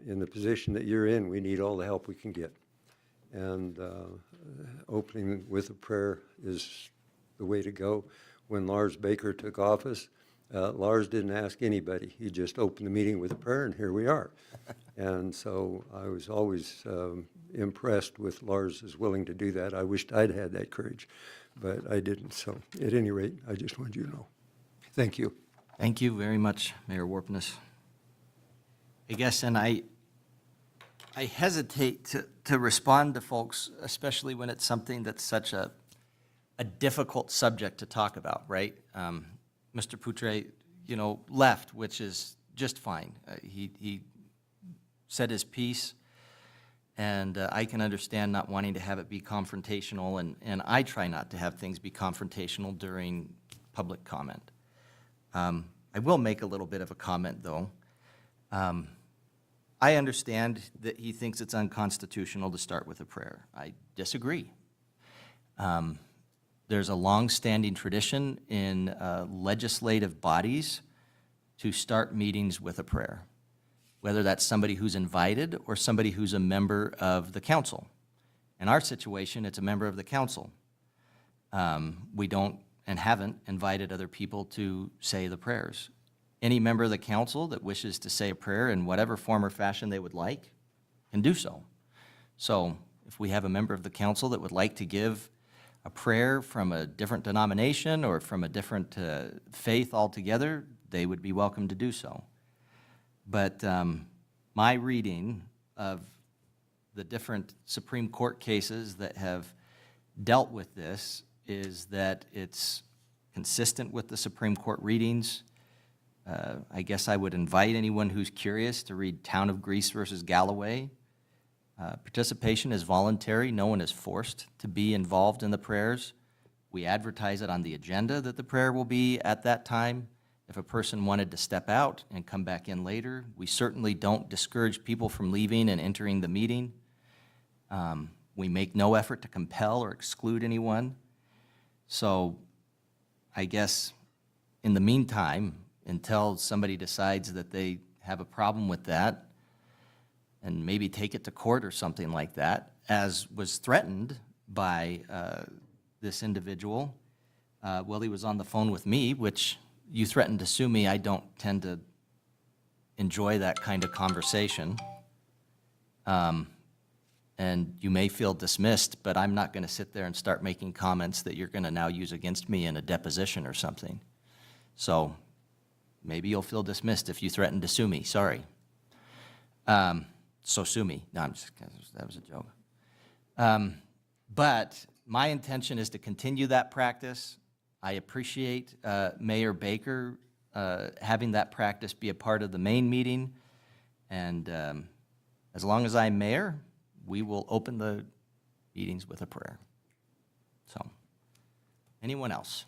in the position that you're in, we need all the help we can get. And opening with a prayer is the way to go. When Lars Baker took office, Lars didn't ask anybody. He just opened the meeting with a prayer, and here we are. And so I was always impressed with Lars is willing to do that. I wished I'd had that courage, but I didn't. So at any rate, I just wanted you to know. Thank you. Thank you very much, Mayor Warpness. I guess, and I hesitate to respond to folks, especially when it's something that's such a difficult subject to talk about, right? Mr. Poutre, you know, left, which is just fine. He said his piece, and I can understand not wanting to have it be confrontational, and I try not to have things be confrontational during public comment. I will make a little bit of a comment, though. I understand that he thinks it's unconstitutional to start with a prayer. I disagree. There's a long-standing tradition in legislative bodies to start meetings with a prayer, whether that's somebody who's invited or somebody who's a member of the council. In our situation, it's a member of the council. We don't and haven't invited other people to say the prayers. Any member of the council that wishes to say a prayer in whatever form or fashion they would like can do so. So if we have a member of the council that would like to give a prayer from a different denomination or from a different faith altogether, they would be welcome to do so. But my reading of the different Supreme Court cases that have dealt with this is that it's consistent with the Supreme Court readings. I guess I would invite anyone who's curious to read Town of Greece versus Galloway. Participation is voluntary. No one is forced to be involved in the prayers. We advertise it on the agenda that the prayer will be at that time. If a person wanted to step out and come back in later, we certainly don't discourage people from leaving and entering the meeting. We make no effort to compel or exclude anyone. So I guess in the meantime, until somebody decides that they have a problem with that, and maybe take it to court or something like that, as was threatened by this individual. He was on the phone with me, which you threatened to sue me. I don't tend to enjoy that kind of conversation. And you may feel dismissed, but I'm not going to sit there and start making comments that you're going to now use against me in a deposition or something. So maybe you'll feel dismissed if you threaten to sue me. Sorry. So sue me. No, I'm just kidding. That was a joke. But my intention is to continue that practice. I appreciate Mayor Baker having that practice be a part of the main meeting. And as long as I'm mayor, we will open the meetings with a prayer. So, anyone else?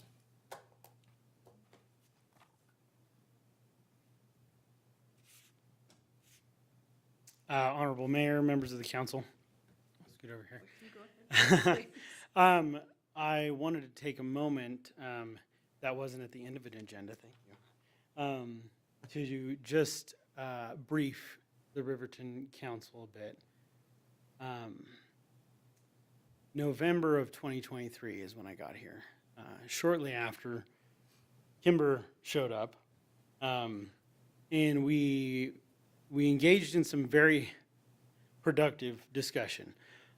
Honorable Mayor, members of the council. Let's get over here. I wanted to take a moment, that wasn't at the end of an agenda, thank you, to just brief the Riverton Council a bit. November of 2023 is when I got here. Shortly after, Kimber showed up, and we engaged in some very productive discussion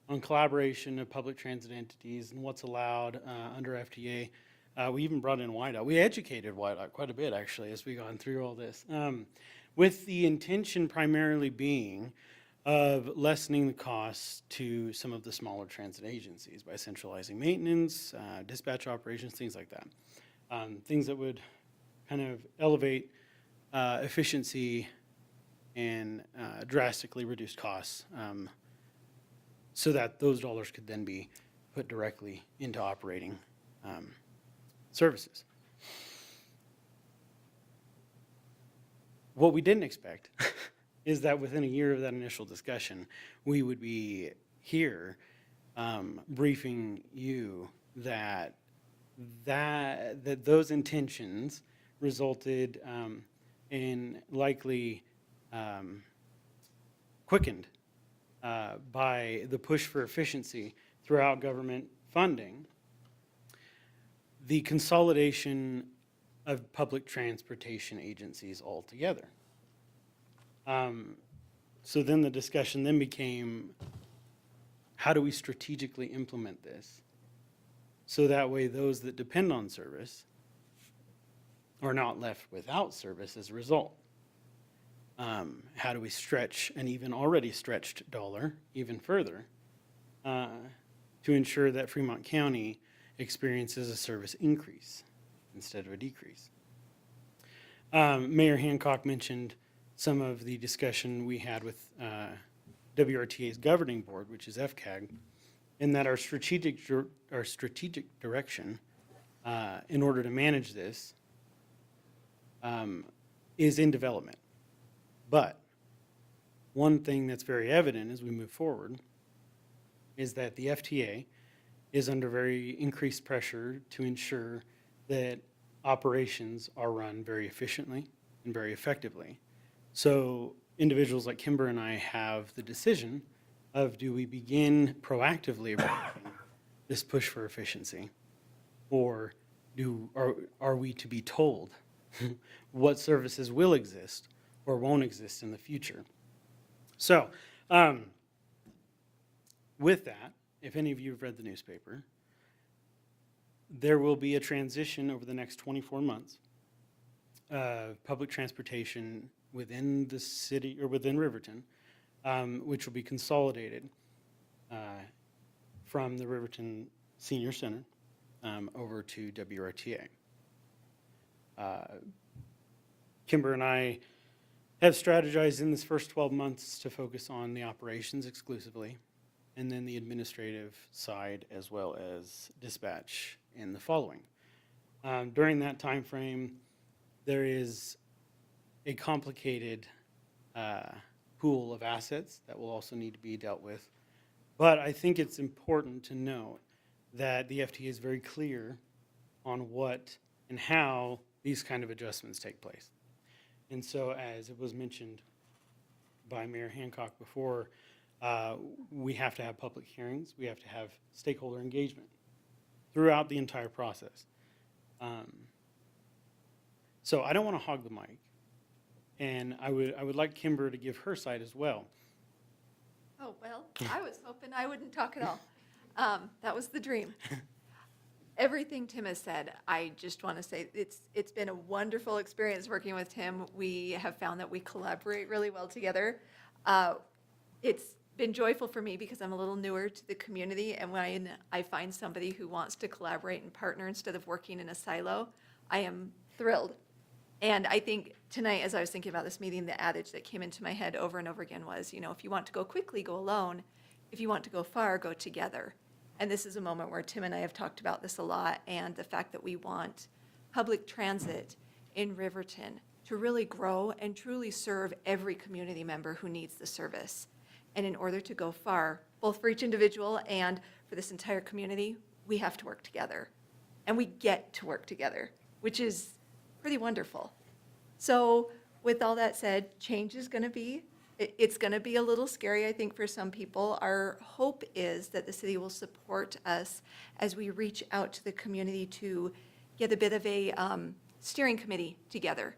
on collaboration of public transit entities and what's allowed under FTA. We even brought in WYDOT. We educated WYDOT quite a bit, actually, as we gone through all this, with the intention primarily being of lessening the costs to some of the smaller transit agencies by centralizing maintenance, dispatch operations, things like that. Things that would kind of elevate efficiency and drastically reduce costs, so that those dollars could then be put directly into operating services. What we didn't expect is that within a year of that initial discussion, we would be here briefing you that those intentions resulted in likely quickened by the push for efficiency throughout government funding, the consolidation of public transportation agencies altogether. So then the discussion then became, how do we strategically implement this so that way those that depend on service are not left without service as a result? How do we stretch an even already stretched dollar even further to ensure that Fremont County experiences a service increase instead of a decrease? Mayor Hancock mentioned some of the discussion we had with WRTA's governing board, which is FCAG, and that our strategic direction in order to manage this is in development. But one thing that's very evident as we move forward is that the FTA is under very increased pressure to ensure that operations are run very efficiently and very effectively. So individuals like Kimber and I have the decision of, do we begin proactively approaching this push for efficiency, or are we to be told what services will exist or won't exist in the future? So with that, if any of you have read the newspaper, there will be a transition over the next 24 months of public transportation within the city or within Riverton, which will be consolidated from the Riverton Senior Center over to WRTA. Kimber and I have strategized in this first 12 months to focus on the operations exclusively, and then the administrative side as well as dispatch in the following. During that time frame, there is a complicated pool of assets that will also need to be dealt with. But I think it's important to note that the FTA is very clear on what and how these kind of adjustments take place. And so, as it was mentioned by Mayor Hancock before, we have to have public hearings, we have to have stakeholder engagement throughout the entire process. So I don't want to hog the mic, and I would like Kimber to give her side as well. Oh, well, I was hoping I wouldn't talk at all. That was the dream. Everything Tim has said, I just want to say it's been a wonderful experience working with Tim. We have found that we collaborate really well together. It's been joyful for me because I'm a little newer to the community, and when I find somebody who wants to collaborate and partner instead of working in a silo, I am thrilled. And I think tonight, as I was thinking about this meeting, the adage that came into my head over and over again was, you know, if you want to go quickly, go alone. If you want to go far, go together. And this is a moment where Tim and I have talked about this a lot, and the fact that we want public transit in Riverton to really grow and truly serve every community member who needs the service. And in order to go far, both for each individual and for this entire community, we have to work together. And we get to work together, which is pretty wonderful. So with all that said, change is going to be, it's going to be a little scary, I think, for some people. Our hope is that the city will support us as we reach out to the community to get a bit of a steering committee together.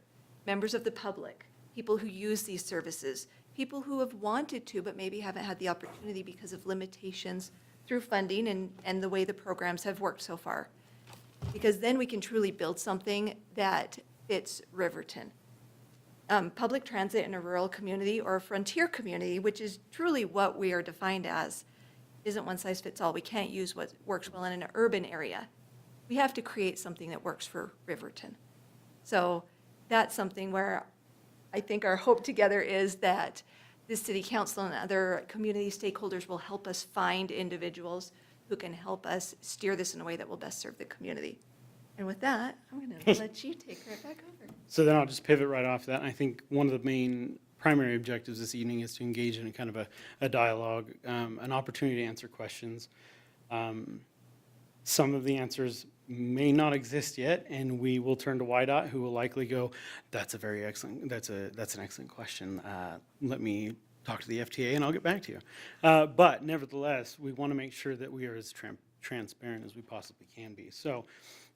Members of the public, people who use these services, people who have wanted to but maybe haven't had the opportunity because of limitations through funding and the way the programs have worked so far. Because then we can truly build something that fits Riverton. Public transit in a rural community or a frontier community, which is truly what we are defined as, isn't one size fits all. We can't use what works well in an urban area. We have to create something that works for Riverton. So that's something where I think our hope together is that the city council and other community stakeholders will help us find individuals who can help us steer this in a way that will best serve the community. And with that, I'm going to let you take it back over. So then I'll just pivot right off that. I think one of the main primary objectives this evening is to engage in a kind of a dialogue, an opportunity to answer questions. Some of the answers may not exist yet, and we will turn to YDOT, who will likely go, that's an excellent question. Let me talk to the FTA and I'll get back to you. But nevertheless, we want to make sure that we are as transparent as we possibly can be. So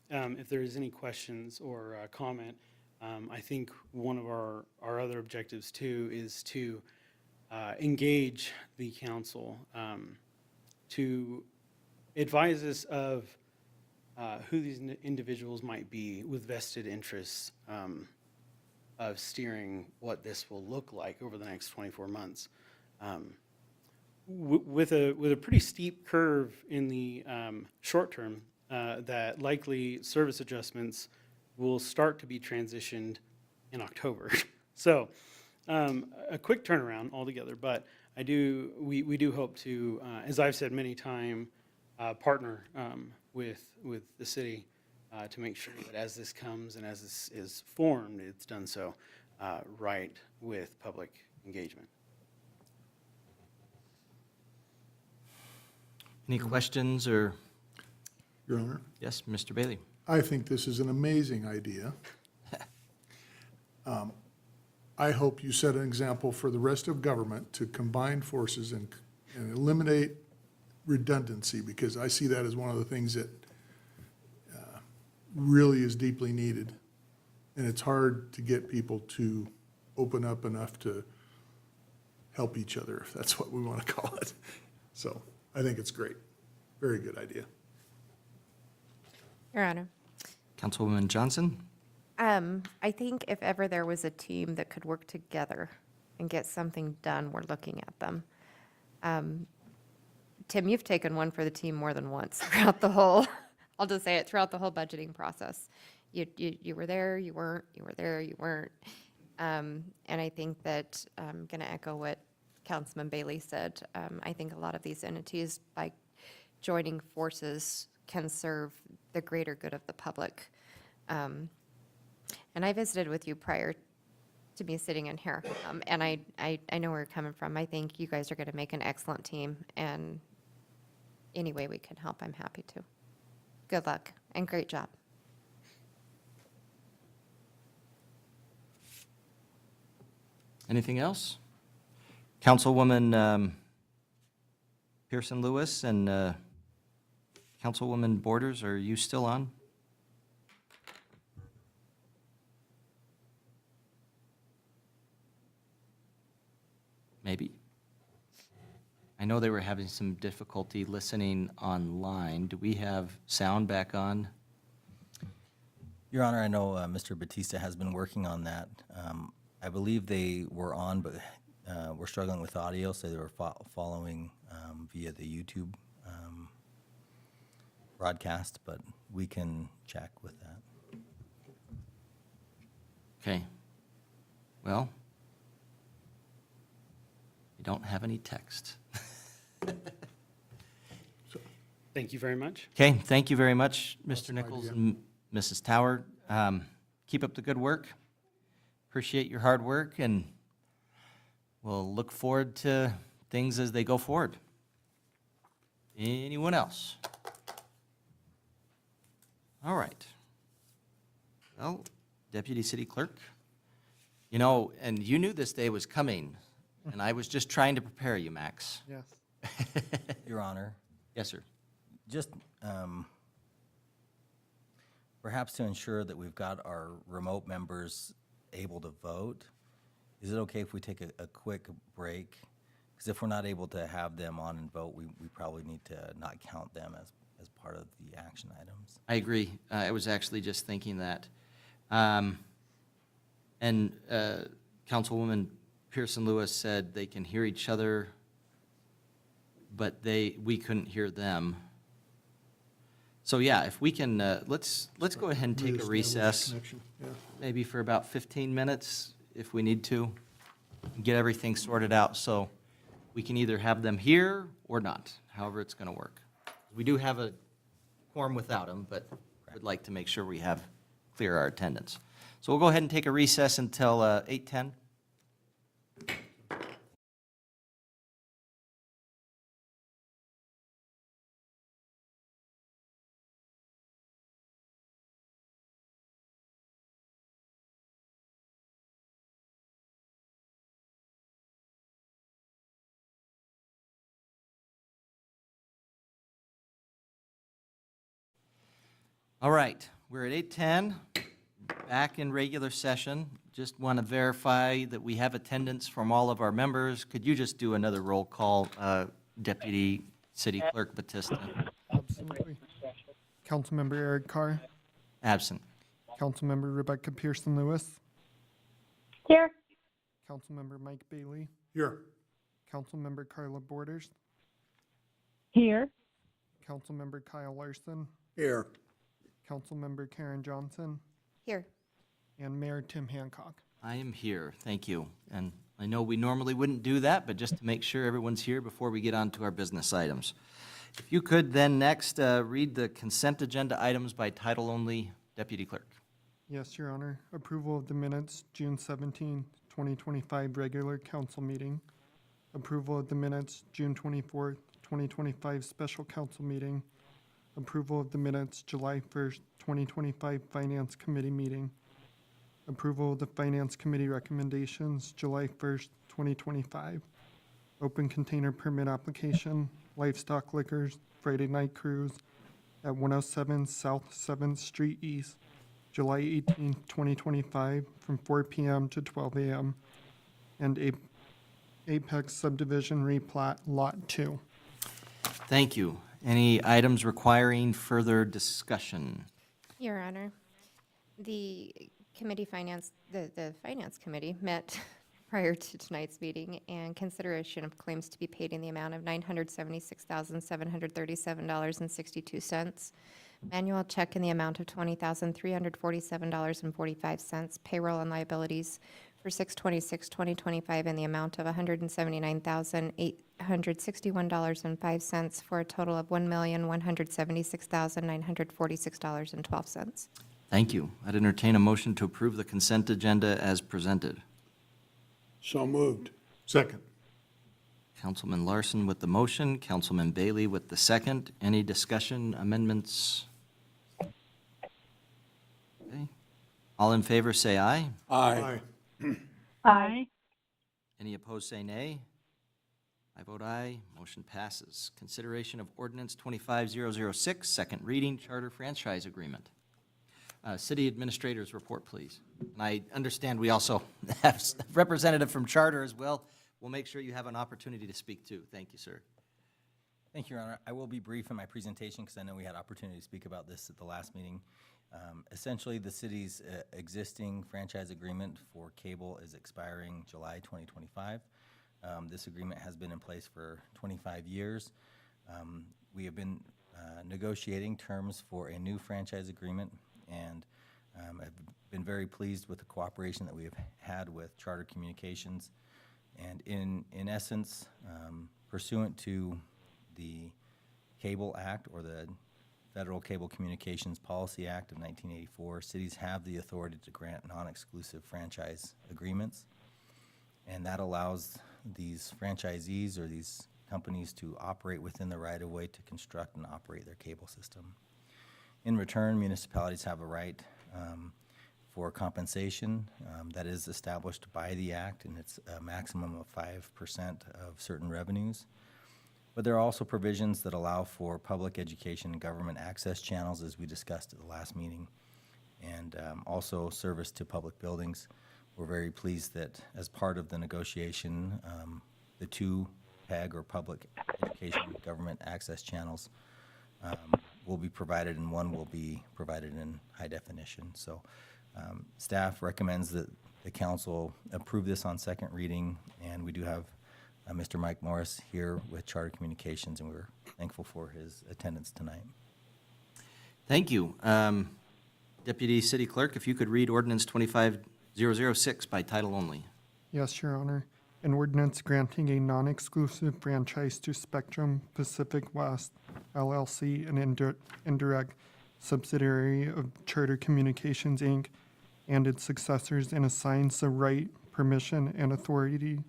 if there is any questions or comment, I think one of our other objectives too is to engage the council to advise us of who these individuals might be with vested interests of steering what this will look like over the next 24 months. With a pretty steep curve in the short term, that likely service adjustments will start to be transitioned in October. So a quick turnaround altogether, but we do hope to, as I've said many times, partner with the city to make sure that as this comes and as this is formed, it's done so right with public engagement. Any questions or, Your Honor, yes, Mr. Bailey? I think this is an amazing idea. I hope you set an example for the rest of government to combine forces and eliminate redundancy, because I see that as one of the things that really is deeply needed. And it's hard to get people to open up enough to help each other, if that's what we want to call it. So I think it's great. Very good idea. Your Honor. Councilwoman Johnson? I think if ever there was a team that could work together and get something done, we're looking at them. Tim, you've taken one for the team more than once throughout the whole, I'll just say it, throughout the whole budgeting process. You were there, you weren't, you were there, you weren't. And I think that I'm going to echo what Councilman Bailey said. I think a lot of these entities, by joining forces, can serve the greater good of the public. And I visited with you prior to me sitting in here, and I know where you're coming from. I think you guys are going to make an excellent team, and any way we can help, I'm happy to. Good luck, and great job. Anything else? Councilwoman Pearson Lewis and Councilwoman Borders, are you still on? Maybe. I know they were having some difficulty listening online. Do we have sound back on? Your Honor, I know Mr. Batista has been working on that. I believe they were on, but we're struggling with audio, so they were following via the YouTube broadcast, but we can check with that. Okay. Well, we don't have any text. Thank you very much. Okay, thank you very much, Mr. Awesome Nichols idea. and Mrs. Tower. Keep up the good work. Appreciate your hard work, and we'll look forward to things as they go forward. Anyone else? All right. Well, Deputy City Clerk, you know, and you knew this day was coming, and I was just trying to prepare you, Max. Yes. Your Honor, Yes, sir. just perhaps to ensure that we've got our remote members able to vote, is it okay if we take a quick break? Because if we're not able to have them on and vote, we probably need to not count them as part of the action items. I agree. I was actually just thinking that. And Councilwoman Pearson Lewis said they can hear each other, but we couldn't hear them. So yeah, if we can, let's go ahead and take a recess, Connection, yeah. maybe for about 15 minutes if we need to, get everything sorted out so we can either have them here or not, however it's going to work. We do have a quorum without them, but we'd like to make sure we have clear our attendance. So we'll go ahead and take a recess until 8:10. All right, we're at 8:10, back in regular session. Just want to verify that we have attendance from all of our members. Could you just do another roll call, Deputy City Clerk Batista? Absolutely. Councilmember Eric Carr, Absent. Councilmember Rebecca Pearson Lewis, Here. Councilmember Mike Bailey, Here. Councilmember Carla Borders, Here. Councilmember Kyle Larson, Here. Councilmember Karen Johnson, Here. and Mayor Tim Hancock. I am here, thank you. And I know we normally wouldn't do that, but just to make sure everyone's here before we get on to our business items. If you could then next read the consent agenda items by title only, Deputy Clerk. Yes, Your Honor. Approval of the minutes, June 17, 2025 regular council meeting. Approval of the minutes, June 24th, 2025 special council meeting. Approval of the minutes, July 1st, 2025 Finance Committee meeting. Approval of the Finance Committee recommendations, July 1st, 2025. Open container permit application, livestock liquors, Friday night cruise at 107 South 7th Street East, July 18th, 2025, from 4 p.m. to 12 a.m. And Apex subdivision replat Lot 2. Thank you. Any items requiring further discussion? Your Honor, the the Finance Committee met prior to tonight's meeting, and consideration of claims to be paid in the amount of $976,737.62. Manual check in the amount of $20,347.45. Payroll and liabilities for 6/26/2025 in the amount of $179,861.05 for a total of $1,176,946.12. Thank you. I'd entertain a motion to approve the consent agenda as presented. So moved. Second. Councilman Larson with the motion, Councilman Bailey with the second. Any discussion, amendments? Okay. All in favor, say aye. Aye. Aye. Any opposed, say nay. I vote aye. Motion passes. Consideration of Ordinance 25006, second reading, Charter Franchise Agreement. City Administrator's report, please. And I understand we also have a representative from Charter as well. We'll make sure you have an opportunity to speak too. Thank you, sir. Thank you, Your Honor. I will be brief in my presentation because I know we had opportunity to speak about this at the last meeting. Essentially, the city's existing franchise agreement for cable is expiring July 2025. This agreement has been in place for 25 years. We have been negotiating terms for a new franchise agreement, and I've been very pleased with the cooperation that we have had with Charter Communications. And in essence, pursuant to the Cable Act, or the Federal Cable Communications Policy Act of 1984, cities have the authority to grant non-exclusive franchise agreements. And that allows these franchisees or these companies to operate within the right-of-way to construct and operate their cable system. In return, municipalities have a right for compensation that is established by the Act, and it's a maximum of 5% of certain revenues. But there are also provisions that allow for public education and government access channels, as we discussed at the last meeting, and also service to public buildings. We're very pleased that as part of the negotiation, the two PEG, or public education government access channels, will be provided, and one will be provided in high definition. So staff recommends that the council approve this on second reading, and we do have Mr. Mike Morris here with Charter Communications, and we're thankful for his attendance tonight. Thank you. Deputy City Clerk, if you could read Ordinance 25006 by title only. Yes, Your Honor. An ordinance granting a non-exclusive franchise to Spectrum Pacific West LLC, an indirect subsidiary of Charter Communications, Inc., and its successors, and assigns the right, permission, and authority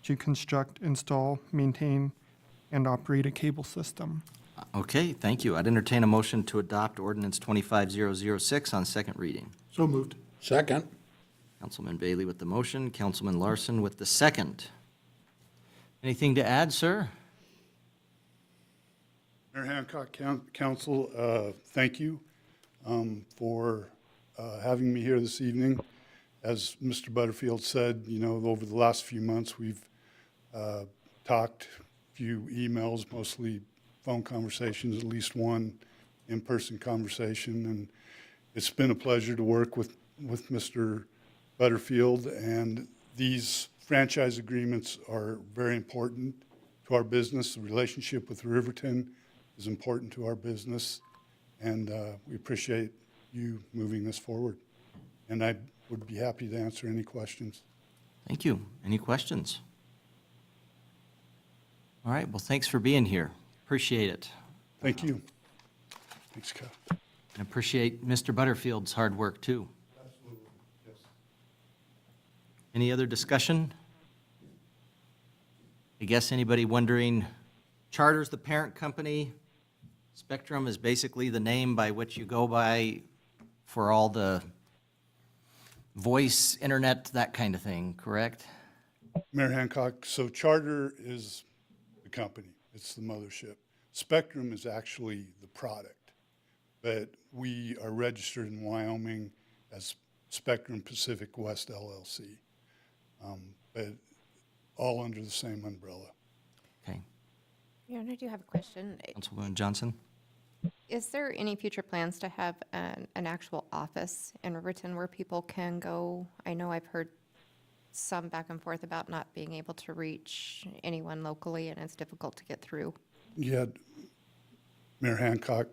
to construct, install, maintain, and operate a cable system. Okay, thank you. I'd entertain a motion to adopt Ordinance 25006 on second reading. So moved. Second. Councilman Bailey with the motion, Councilman Larson with the second. Anything to add, sir? Mayor Hancock, Council, thank you for having me here this evening. As Mr. Butterfield said, you know, over the last few months, we've talked, a few emails, mostly phone conversations, at least one in-person conversation, and it's been a pleasure to work with Mr. Butterfield, and these franchise agreements are very important to our business. The relationship with Riverton is important to our business, and we appreciate you moving this forward. And I would be happy to answer any questions. Thank you. Any questions? All right, well, thanks for being here. Appreciate it. Thank you. Thanks, Kyle. And appreciate Mr. Butterfield's hard work, too. Absolutely, yes. Any other discussion? I guess anybody wondering, Charter's the parent company. Spectrum is basically the name by which you go by for all the voice, internet, that kind of thing, correct? Mayor Hancock, so Charter is the company. It's the mothership. Spectrum is actually the product, but we are registered in Wyoming as Spectrum Pacific West LLC, but all under the same umbrella. Okay. Your Honor, I do have a question. Councilwoman Johnson? Is there any future plans to have an actual office in Riverton where people can go? I know I've heard some back and forth about not being able to reach anyone locally, and it's difficult to get through. Yeah, Mayor Hancock,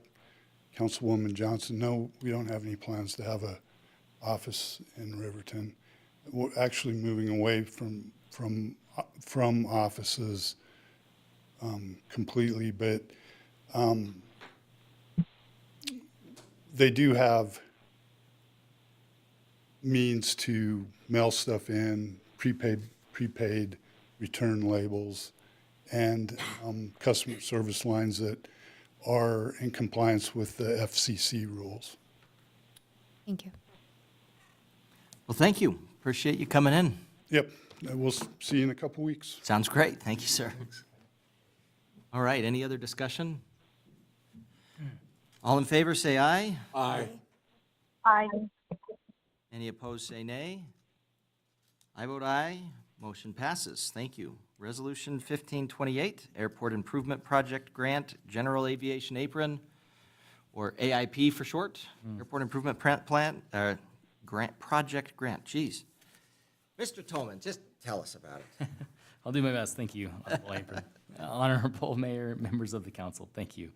Councilwoman Johnson, no, we don't have any plans to have a office in Riverton. We're actually moving away from offices completely, but they do have means to mail stuff in, prepaid return labels, and customer service lines that are in compliance with the FCC rules. Thank you. Well, thank you. Appreciate you coming in. Yep, we'll see you in a couple weeks. Sounds great. Thank you, sir. All right, any other discussion? All in favor, say aye. Aye. Aye. Any opposed, say nay. I vote aye. Motion passes. Thank you. Resolution 1528, Airport Improvement Project Grant, General Aviation Apron, or AIP for short, Airport Improvement Project Grant. Geez. Mr. Tolman, just tell us about it. I'll do my best. Thank you, Honorable Apron. Honorable Mayor, members of the council, thank you.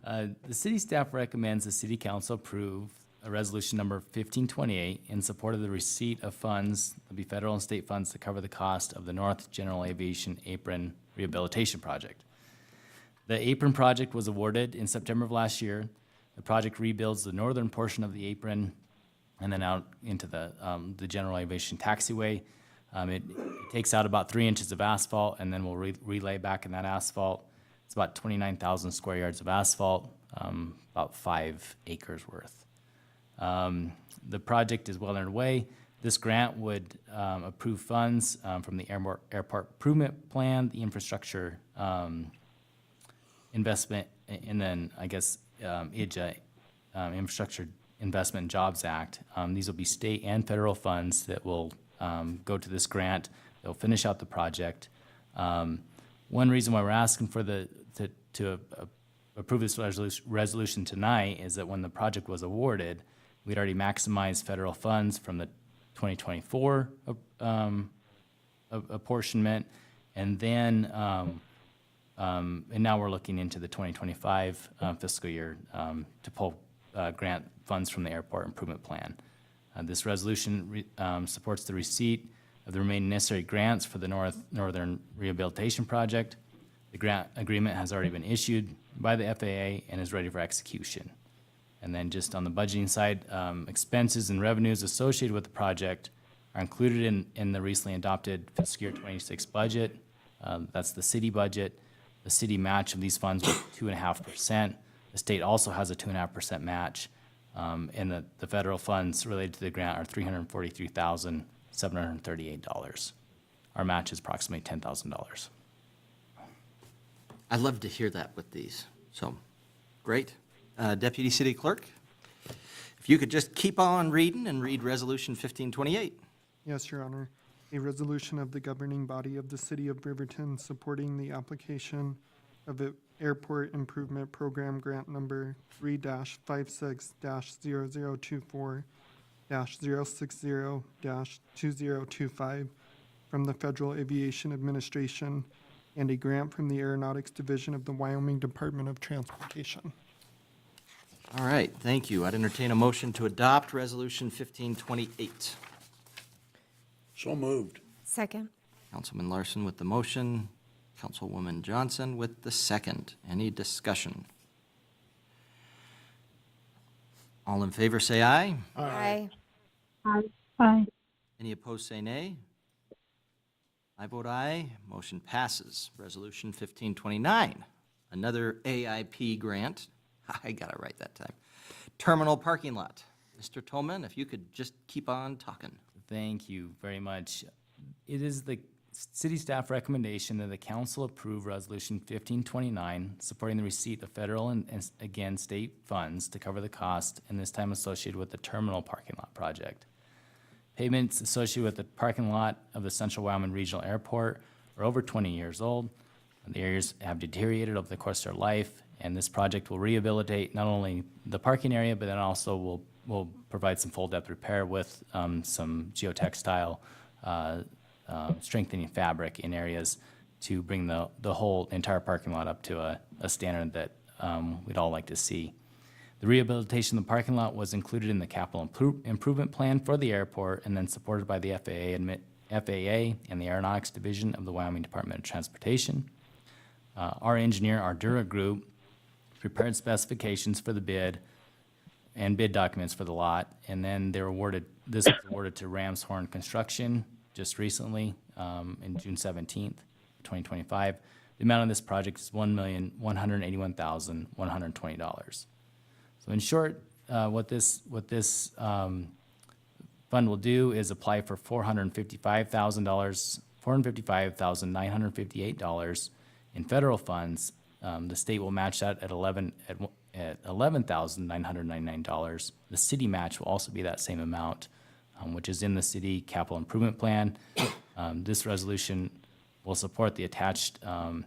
The city staff recommends the city council approve a resolution number 1528 in support of the receipt of funds, there'll be federal and state funds to cover the cost of the North General Aviation Apron Rehabilitation Project. The apron project was awarded in September of last year. The project rebuilds the northern portion of the apron and then out into the General Aviation Taxiway. It takes out about 3 inches of asphalt and then we'll relay back in that asphalt. It's about 29,000 square yards of asphalt, about 5 acres worth. The project is well underway. This grant would approve funds from the Airport Improvement Plan, the infrastructure investment, and then I guess IJA, Infrastructure Investment and Jobs Act. These will be state and federal funds that will go to this grant. They'll finish out the project. One reason why we're asking for to approve this resolution tonight is that when the project was awarded, we'd already maximized federal funds from the 2024 apportionment, and then and now we're looking into the 2025 fiscal year to pull grant funds from the Airport Improvement Plan. This resolution supports the receipt of the remaining necessary grants for the Northern Rehabilitation Project. The grant agreement has already been issued by the FAA and is ready for execution. And then just on the budgeting side, expenses and revenues associated with the project are included in the recently adopted fiscal year 26 budget. That's the city budget. The city match of these funds was 2.5%. The state also has a 2.5% match. And the federal funds related to the grant are $343,738. Our match is approximately $10,000. I'd love to hear that with these. So, great. Deputy City Clerk, if you could just keep on reading and read Resolution 1528. Yes, Your Honor. A resolution of the governing body of the City of Riverton supporting the application of the Airport Improvement Program Grant Number 3-56-0024-060-2025 from the Federal Aviation Administration and a grant from the Aeronautics Division of the Wyoming Department of Transportation. All right, thank you. I'd entertain a motion to adopt Resolution 1528. So moved. Second. Councilman Larson with the motion, Councilwoman Johnson with the second. Any discussion? All in favor, say aye. Aye. Aye. Any opposed, say nay. I vote aye. Motion passes. Resolution 1529, another AIP grant. I got it right that time. Terminal parking lot. Mr. Tolman, if you could just keep on talking. Thank you very much. It is the city staff recommendation that the council approve Resolution 1529, supporting the receipt of federal and again, state funds to cover the cost, and this time associated with the terminal parking lot project. Payments associated with the parking lot of the Central Wyoming Regional Airport are over 20 years old. The areas have deteriorated over the course of their life, and this project will rehabilitate not only the parking area, but then also will provide some full depth repair with some geotextile strengthening fabric in areas to bring the whole entire parking lot up to a standard that we'd all like to see. The rehabilitation of the parking lot was included in the capital improvement plan for the airport and then supported by the FAA and the Aeronautics Division of the Wyoming Department of Transportation. Our engineer, Ardura Group, prepared specifications for the bid and bid documents for the lot, and then this was awarded to Ramshorn Construction just recently, in June 17th, 2025. The amount of this project is $1,181,120. So in short, what this fund will do is apply for $455,958 in federal funds. The state will match that at $11,999. The city match will also be that same amount, which is in the city capital improvement plan. This resolution will support the attached, and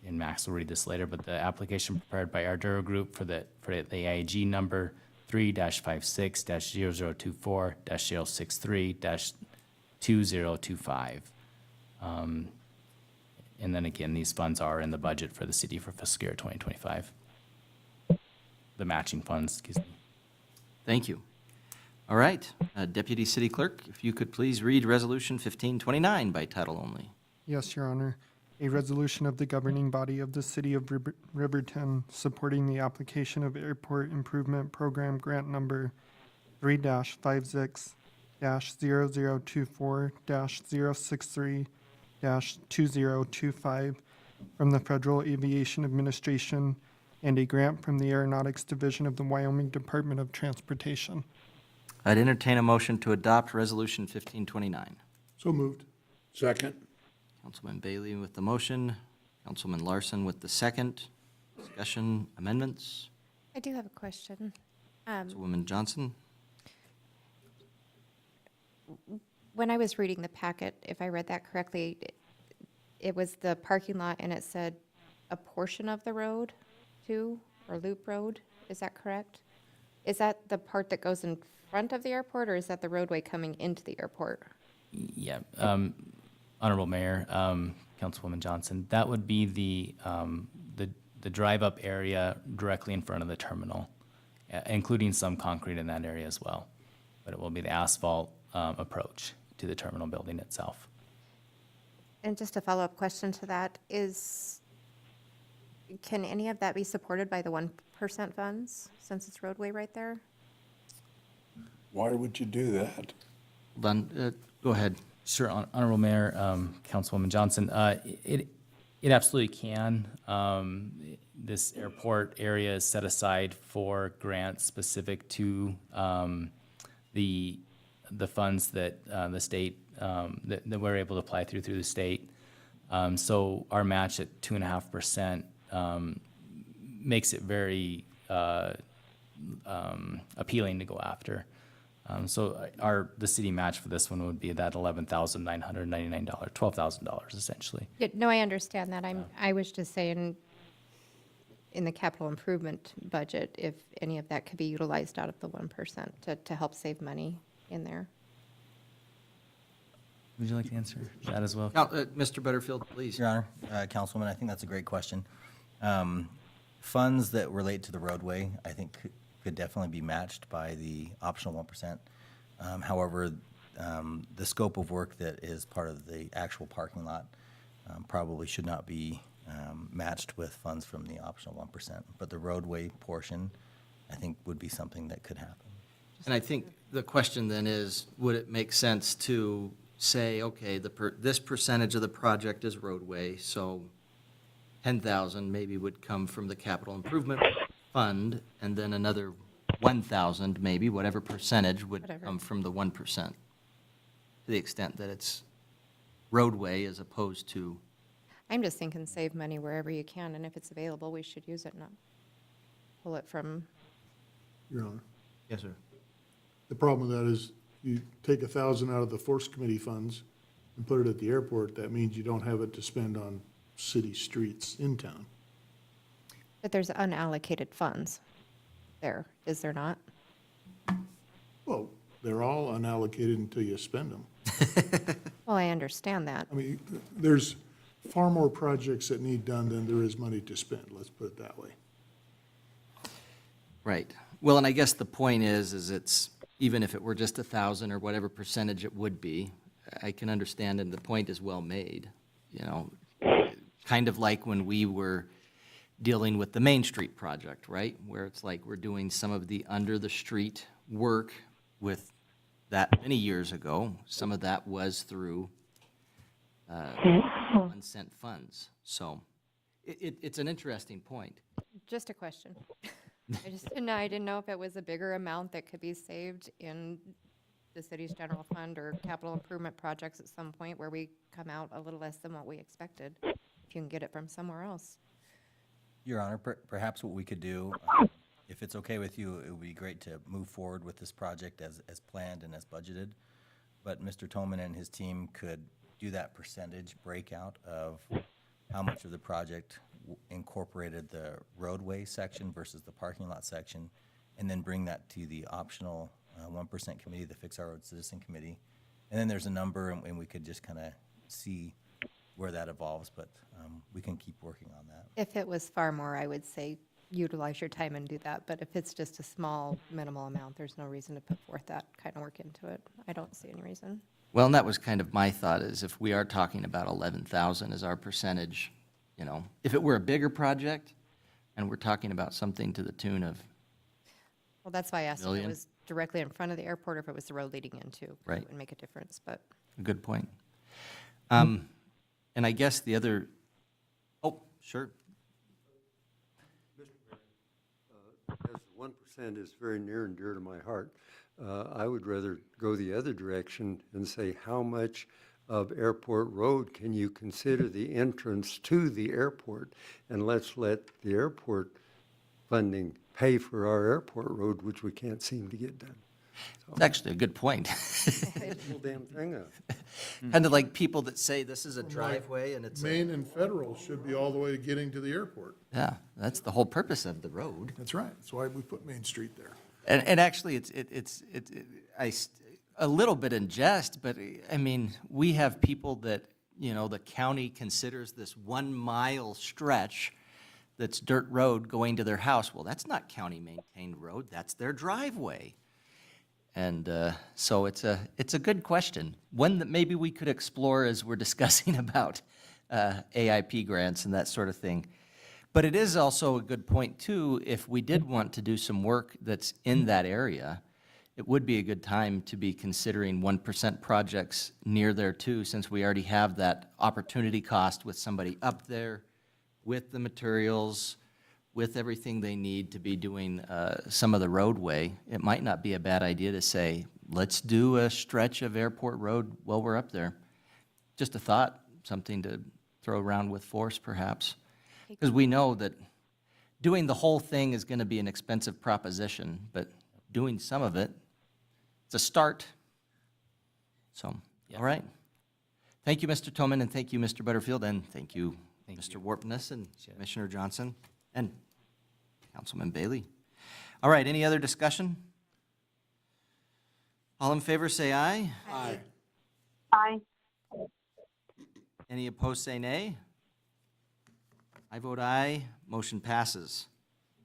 Max will read this later, but the application prepared by Ardura Group for the AIG number 3-56-0024-063-2025. And then again, these funds are in the budget for the city for fiscal year 2025. The matching funds, excuse me. Thank you. All right, Deputy City Clerk, if you could please read Resolution 1529 by title only. Yes, Your Honor. A resolution of the governing body of the City of Riverton supporting the application of Airport Improvement Program Grant Number 3-56-0024-063-2025 from the Federal Aviation Administration and a grant from the Aeronautics Division of the Wyoming Department of Transportation. I'd entertain a motion to adopt Resolution 1529. So moved. Second. Councilman Bailey with the motion, Councilman Larson with the second. Discussion, amendments. I do have a question. Councilwoman Johnson. When I was reading the packet, if I read that correctly, it was the parking lot and it said a portion of the road too, or loop road, is that correct? Is that the part that goes in front of the airport, or is that the roadway coming into the airport? Yeah, Honorable Mayor, Councilwoman Johnson, that would be the drive-up area directly in front of the terminal, including some concrete in that area as well. But it will be the asphalt approach to the terminal building itself. And just a follow-up question to that is, can any of that be supported by the 1% funds, since it's roadway right there? Why would you do that? Hold on, go ahead. Sure, Honorable Mayor, Councilwoman Johnson, it absolutely can. This airport area is set aside for grants specific to the funds that the state that we're able to apply through the state. So our match at 2.5% makes it very appealing to go after. So the city match for this one would be that $11,999, $12,000 essentially. Yeah, no, I understand that. I was just saying, in the capital improvement budget, if any of that could be utilized out of the 1% to help save money in there. Would you like to answer that as well? Mr. Butterfield, please. Your Honor, Councilwoman, I think that's a great question. funds that relate to the roadway, I think could definitely be matched by the optional 1%. However, the scope of work that is part of the actual parking lot probably should not be matched with funds from the optional 1%. But the roadway portion, I think, would be something that could happen. And I think the question then is, would it make sense to say, okay, this percentage of the project is roadway, so 10,000 maybe would come from the capital improvement fund, and then another 1,000 maybe, whatever percentage would come from the 1%, to the extent that it's roadway as opposed to. I'm just thinking save money wherever you can, and if it's available, we should use it, not pull it from. Your Honor. Yes, sir. The problem with that is you take 1,000 out of the Force Committee funds and put it at the airport, that means you don't have it to spend on city streets in town. But there's unallocated funds there, is there not? Well, they're all unallocated until you spend them. Well, I understand that. I mean, there's far more projects that need done than there is money to spend, let's put it that way. Right. Well, and I guess the point is it's, even if it were just 1,000 or whatever percentage it would be, I can understand, and the point is well made, you know, kind of like when we were dealing with the Main Street project, right? Where it's like we're doing some of the under-the-street work with that many years ago. Some of that was through unsent funds. So it's an interesting point. Just a question. I didn't know if it was a bigger amount that could be saved in the city's general fund or capital improvement projects at some point where we come out a little less than what we expected, if you can get it from somewhere else. Your Honor, perhaps what we could do, if it's okay with you, it would be great to move forward with this project as planned and as budgeted. But Mr. Toman and his team could do that percentage breakout of how much of the project incorporated the roadway section versus the parking lot section, and then bring that to the optional 1% committee, the Fix Our Road Citizen Committee. And then there's a number, and we could just kind of see where that evolves, but we can keep working on that. If it was far more, I would say utilize your time and do that. But if it's just a small, minimal amount, there's no reason to put forth that kind of work into it. I don't see any reason. Well, and that was kind of my thought, is if we are talking about 11,000 as our percentage, you know, if it were a bigger project and we're talking about something to the tune of. Well, that's why I asked if it Million. was directly in front of the airport or if it was the road leading into. Right. It would make a difference, but. A good point. And I guess the other, oh, sure. As 1% is very near and dear to my heart, I would rather go the other direction and say, how much of Airport Road can you consider the entrance to the airport? And let's let the airport funding pay for our airport road, which we can't seem to get done. It's actually a good point. Whole damn thing up. Kind of like people that say this is a driveway and it's. Main and Federal should be all the way to getting to the airport. Yeah, that's the whole purpose of the road. That's right. That's why we put Main Street there. And actually, a little bit in jest, but I mean, we have people that, you know, the county considers this 1 mile stretch that's dirt road going to their house. Well, that's not county maintained road, that's their driveway. And so it's a good question, one that maybe we could explore as we're discussing about AIP grants and that sort of thing. But it is also a good point, too, if we did want to do some work that's in that area, it would be a good time to be considering 1% projects near there, too, since we already have that opportunity cost with somebody up there, with the materials, with everything they need to be doing some of the roadway. It might not be a bad idea to say, let's do a stretch of Airport Road while we're up there. Just a thought, something to throw around with force, perhaps. Because we know that doing the whole thing is going to be an expensive proposition, but doing some of it, it's a start. So, all right. Thank you, Mr. Toman, and thank you, Mr. Butterfield, and thank you, Mr. Warpness and Commissioner Johnson and Councilman Bailey. All right, any other discussion? All in favor, say aye. Aye. Aye. Any opposed, say nay. I vote aye. Motion passes.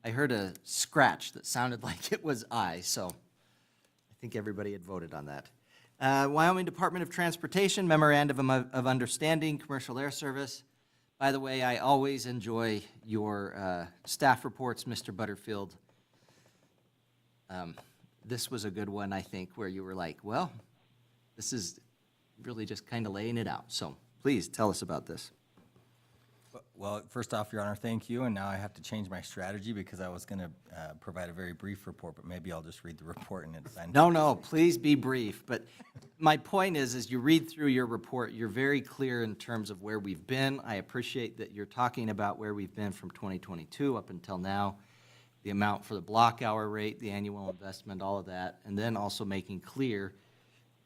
I heard a scratch that sounded like it was aye, so I think everybody had voted on that. Wyoming Department of Transportation Memorandum of Understanding, Commercial Air Service. By the way, I always enjoy your staff reports, Mr. Butterfield. This was a good one, I think, where you were like, well, this is really just kind of laying it out. So please tell us about this. Well, first off, Your Honor, thank you, and now I have to change my strategy because I was going to provide a very brief report, but maybe I'll just read the report and it's fine. No, please be brief, but my point is, as you read through your report, you're very clear in terms of where we've been. I appreciate that you're talking about where we've been from 2022 up until now, the amount for the block hour rate, the annual investment, all of that, and then also making clear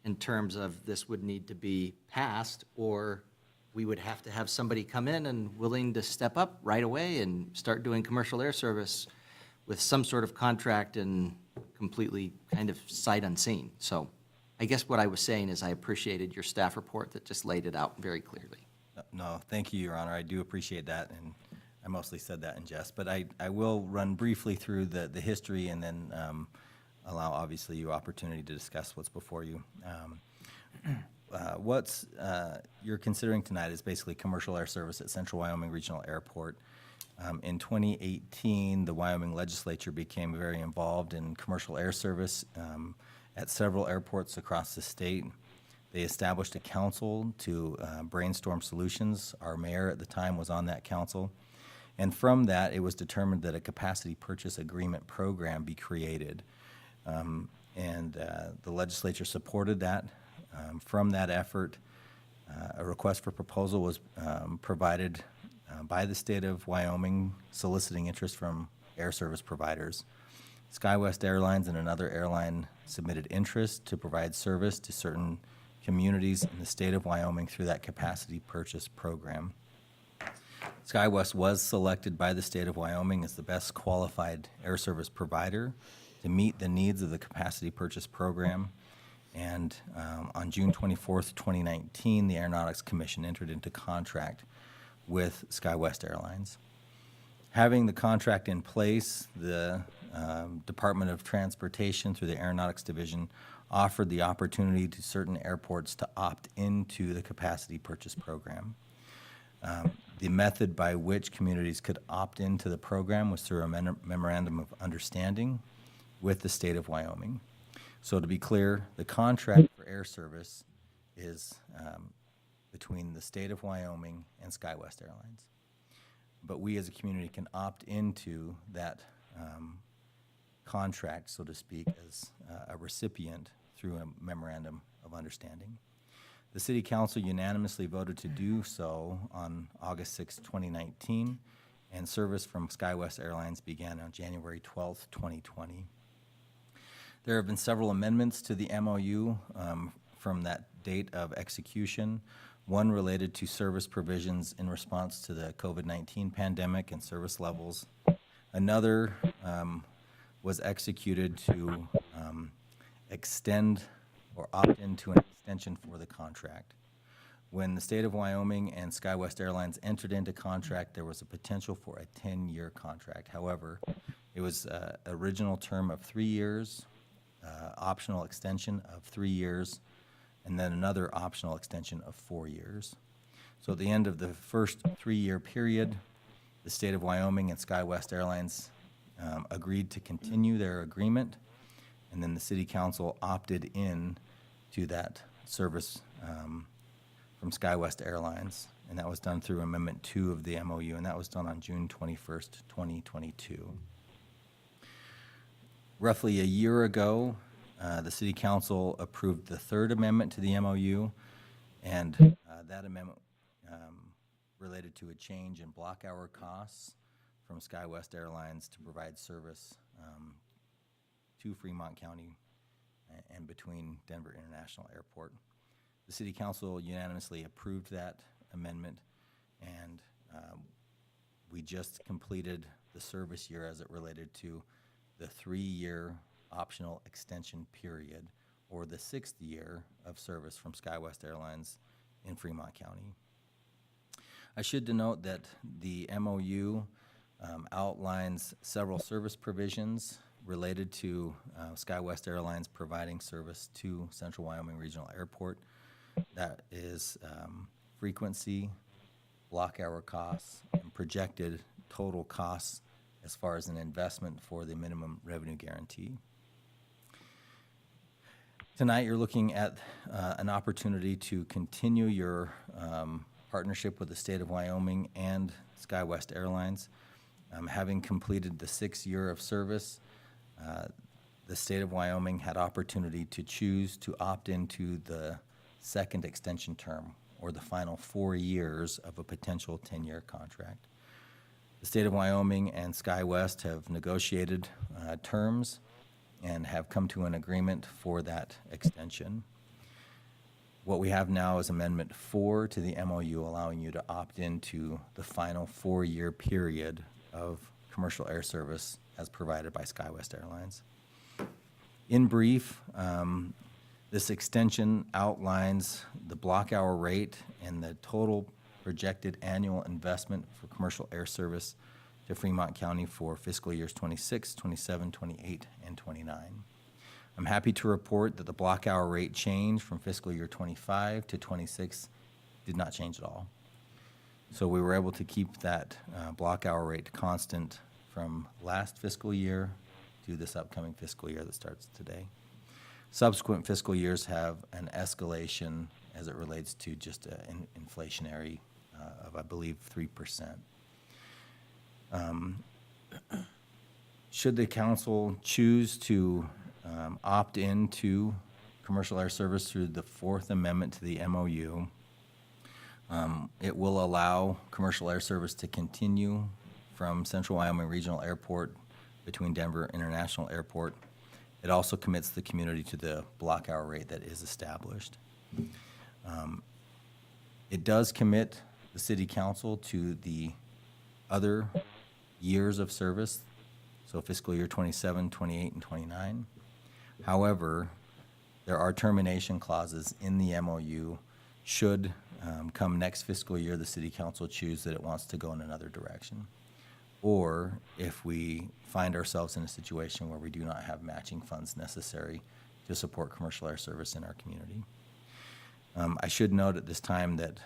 in terms of this would need to be passed, or we would have to have somebody come in and willing to step up right away and start doing commercial air service with some sort of contract and completely kind of sight unseen. So I guess what I was saying is I appreciated your staff report that just laid it out very clearly. No, thank you, Your Honor. I do appreciate that, and I mostly said that in jest. But I will run briefly through the history and then allow, obviously, you opportunity to discuss what's before you. What's you're considering tonight is basically commercial air service at Central Wyoming Regional Airport. In 2018, the Wyoming legislature became very involved in commercial air service at several airports across the state. They established a council to brainstorm solutions. Our mayor at the time was on that council. And from that, it was determined that a capacity purchase agreement program be created. The legislature supported that. From that effort, a request for proposal was provided by the state of Wyoming, soliciting interest from air service providers. SkyWest Airlines and another airline submitted interest to provide service to certain communities in the state of Wyoming through that capacity purchase program. SkyWest was selected by the state of Wyoming as the best qualified air service provider to meet the needs of the capacity purchase program. And on June 24th, 2019, the Aeronautics Commission entered into contract with SkyWest Airlines. Having the contract in place, the Department of Transportation through the Aeronautics Division offered the opportunity to certain airports to opt into the capacity purchase program. The method by which communities could opt into the program was through a memorandum of understanding with the state of Wyoming. So to be clear, the contract for air service is between the state of Wyoming and SkyWest Airlines. But we as a community can opt into that contract, so to speak, as a recipient through a memorandum of understanding. The City Council unanimously voted to do so on August 6, 2019, and service from SkyWest Airlines began on January 12, 2020. There have been several amendments to the MOU from that date of execution, one related to service provisions in response to the COVID-19 pandemic and service levels. Another was executed to extend or opt into an extension for the contract. When the state of Wyoming and SkyWest Airlines entered into contract, there was a potential for a 10-year contract. However, it was an original term of 3 years, optional extension of 3 years, and then another optional extension of 4 years. So at the end of the first 3-year period, the state of Wyoming and SkyWest Airlines agreed to continue their agreement, and then the City Council opted in to that service from SkyWest Airlines, and that was done through Amendment 2 of the MOU, and that was done on June 21st, 2022. Roughly a year ago, the City Council approved the third amendment to the MOU, and that amendment related to a change in block hour costs from SkyWest Airlines to provide service to Fremont County and between Denver International Airport. The City Council unanimously approved that amendment, and we just completed the service year as it related to the 3-year optional extension period, or the 6th year of service from SkyWest Airlines in Fremont County. I should denote that the MOU outlines several service provisions related to SkyWest Airlines providing service to Central Wyoming Regional Airport. That is frequency, block hour costs, and projected total costs as far as an investment for the minimum revenue guarantee. Tonight, you're looking at an opportunity to continue your partnership with the state of Wyoming and SkyWest Airlines. Having completed the 6th year of service, the state of Wyoming had opportunity to choose to opt into the second extension term, or the final 4 years of a potential 10-year contract. The state of Wyoming and SkyWest have negotiated terms and have come to an agreement for that extension. What we have now is Amendment 4 to the MOU, allowing you to opt into the final 4-year period of commercial air service as provided by SkyWest Airlines. In brief, this extension outlines the block hour rate and the total projected annual investment for commercial air service to Fremont County for fiscal years 26, 27, 28, and 29. I'm happy to report that the block hour rate change from fiscal year 25 to 26 did not change at all. So we were able to keep that block hour rate constant from last fiscal year to this upcoming fiscal year that starts today. Subsequent fiscal years have an escalation as it relates to just an inflationary of, I believe, 3%. Should the council choose to opt into commercial air service through the 4th Amendment to the MOU, it will allow commercial air service to continue from Central Wyoming Regional Airport between Denver International Airport. It also commits the community to the block hour rate that is established. It does commit the city council to the other years of service, so fiscal year 27, 28, and 29. However, there are termination clauses in the MOU should come next fiscal year the city council choose that it wants to go in another direction. Or if we find ourselves in a situation where we do not have matching funds necessary to support commercial air service in our community. I should note at this time that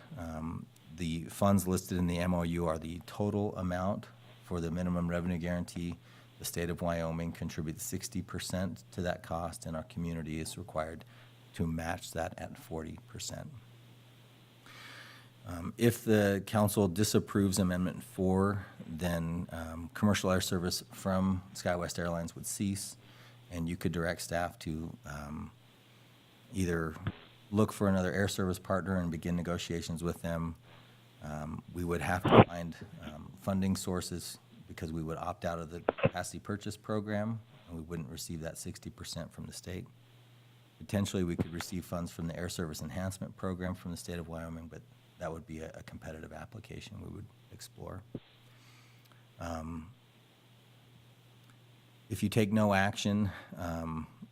the funds listed in the MOU are the total amount for the minimum revenue guarantee. The state of Wyoming contributes 60% to that cost, and our community is required to match that at 40%. If the council disapproves Amendment 4, then commercial air service from SkyWest Airlines would cease, and you could direct staff to either look for another air service partner and begin negotiations with them. We would have to find funding sources because we would opt out of the capacity purchase program, and we wouldn't receive that 60% from the state. Potentially, we could receive funds from the Air Service Enhancement Program from the state of Wyoming, but that would be a competitive application we would explore. If you take no action,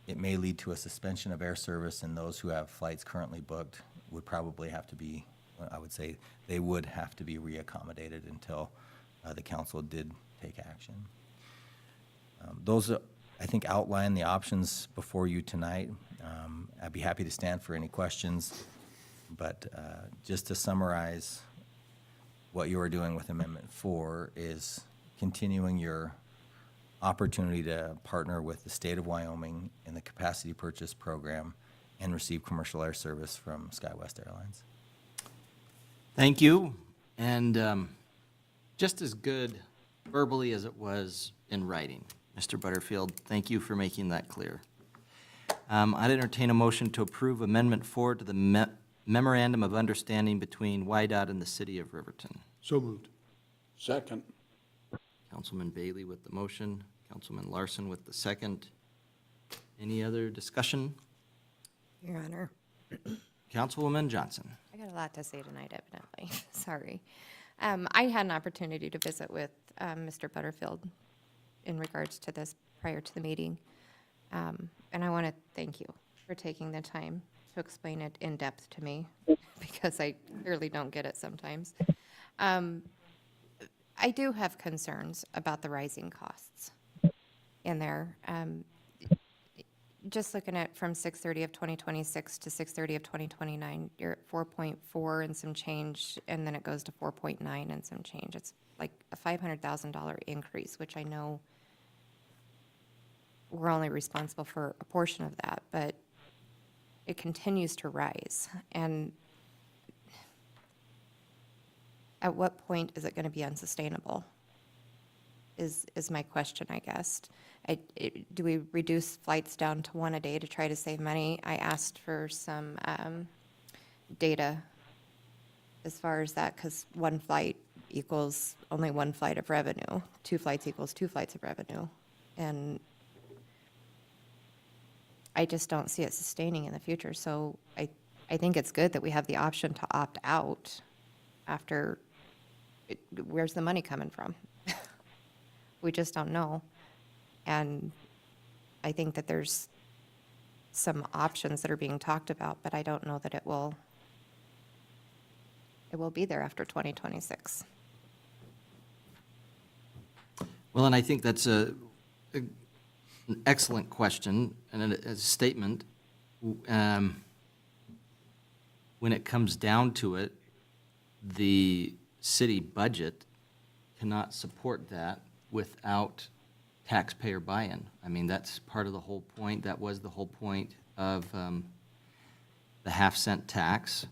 it may lead to a suspension of air service, and those who have flights currently booked would probably have to be, I would say, they would have to be reaccommodated until the council did take action. Those, I think, outline the options before you tonight. I'd be happy to stand for any questions, but just to summarize, what you are doing with Amendment 4 is continuing your opportunity to partner with the state of Wyoming in the capacity purchase program and receive commercial air service from SkyWest Airlines. Thank you. And just as good verbally as it was in writing, Mr. Butterfield, thank you for making that clear. I'd entertain a motion to approve Amendment 4 to the Memorandum of Understanding between WYDOT and the City of Riverton. So moved. Second. Councilman Bailey with the motion, Councilman Larson with the second. Any other discussion? Your Honor. Councilwoman Johnson. I got a lot to say tonight, evidently. Sorry. I had an opportunity to visit with Mr. Butterfield in regards to this prior to the meeting. And I want to thank you for taking the time to explain it in depth to me because I clearly don't get it sometimes. I do have concerns about the rising costs in there. Just looking at from 6/30 of 2026 to 6/30 of 2029, you're at 4.4 and some change, and then it goes to 4.9 and some change. It's like a $500,000 increase, which I know we're only responsible for a portion of that, but it continues to rise. And at what point is it going to be unsustainable? Is my question, I guess. Do we reduce flights down to one a day to try to save money? I asked for some data as far as that, because one flight equals only one flight of revenue. 2 flights equals 2 flights of revenue. And I just don't see it sustaining in the future. So I think it's good that we have the option to opt out after, where's the money coming from? We just don't know. And I think that there's some options that are being talked about, but I don't know that it will be there after 2026. Well, and I think that's an excellent question and a statement. When it comes down to it, the city budget cannot support that without taxpayer buy-in. I mean, that's part of the whole point. That was the whole point of the half-cent tax.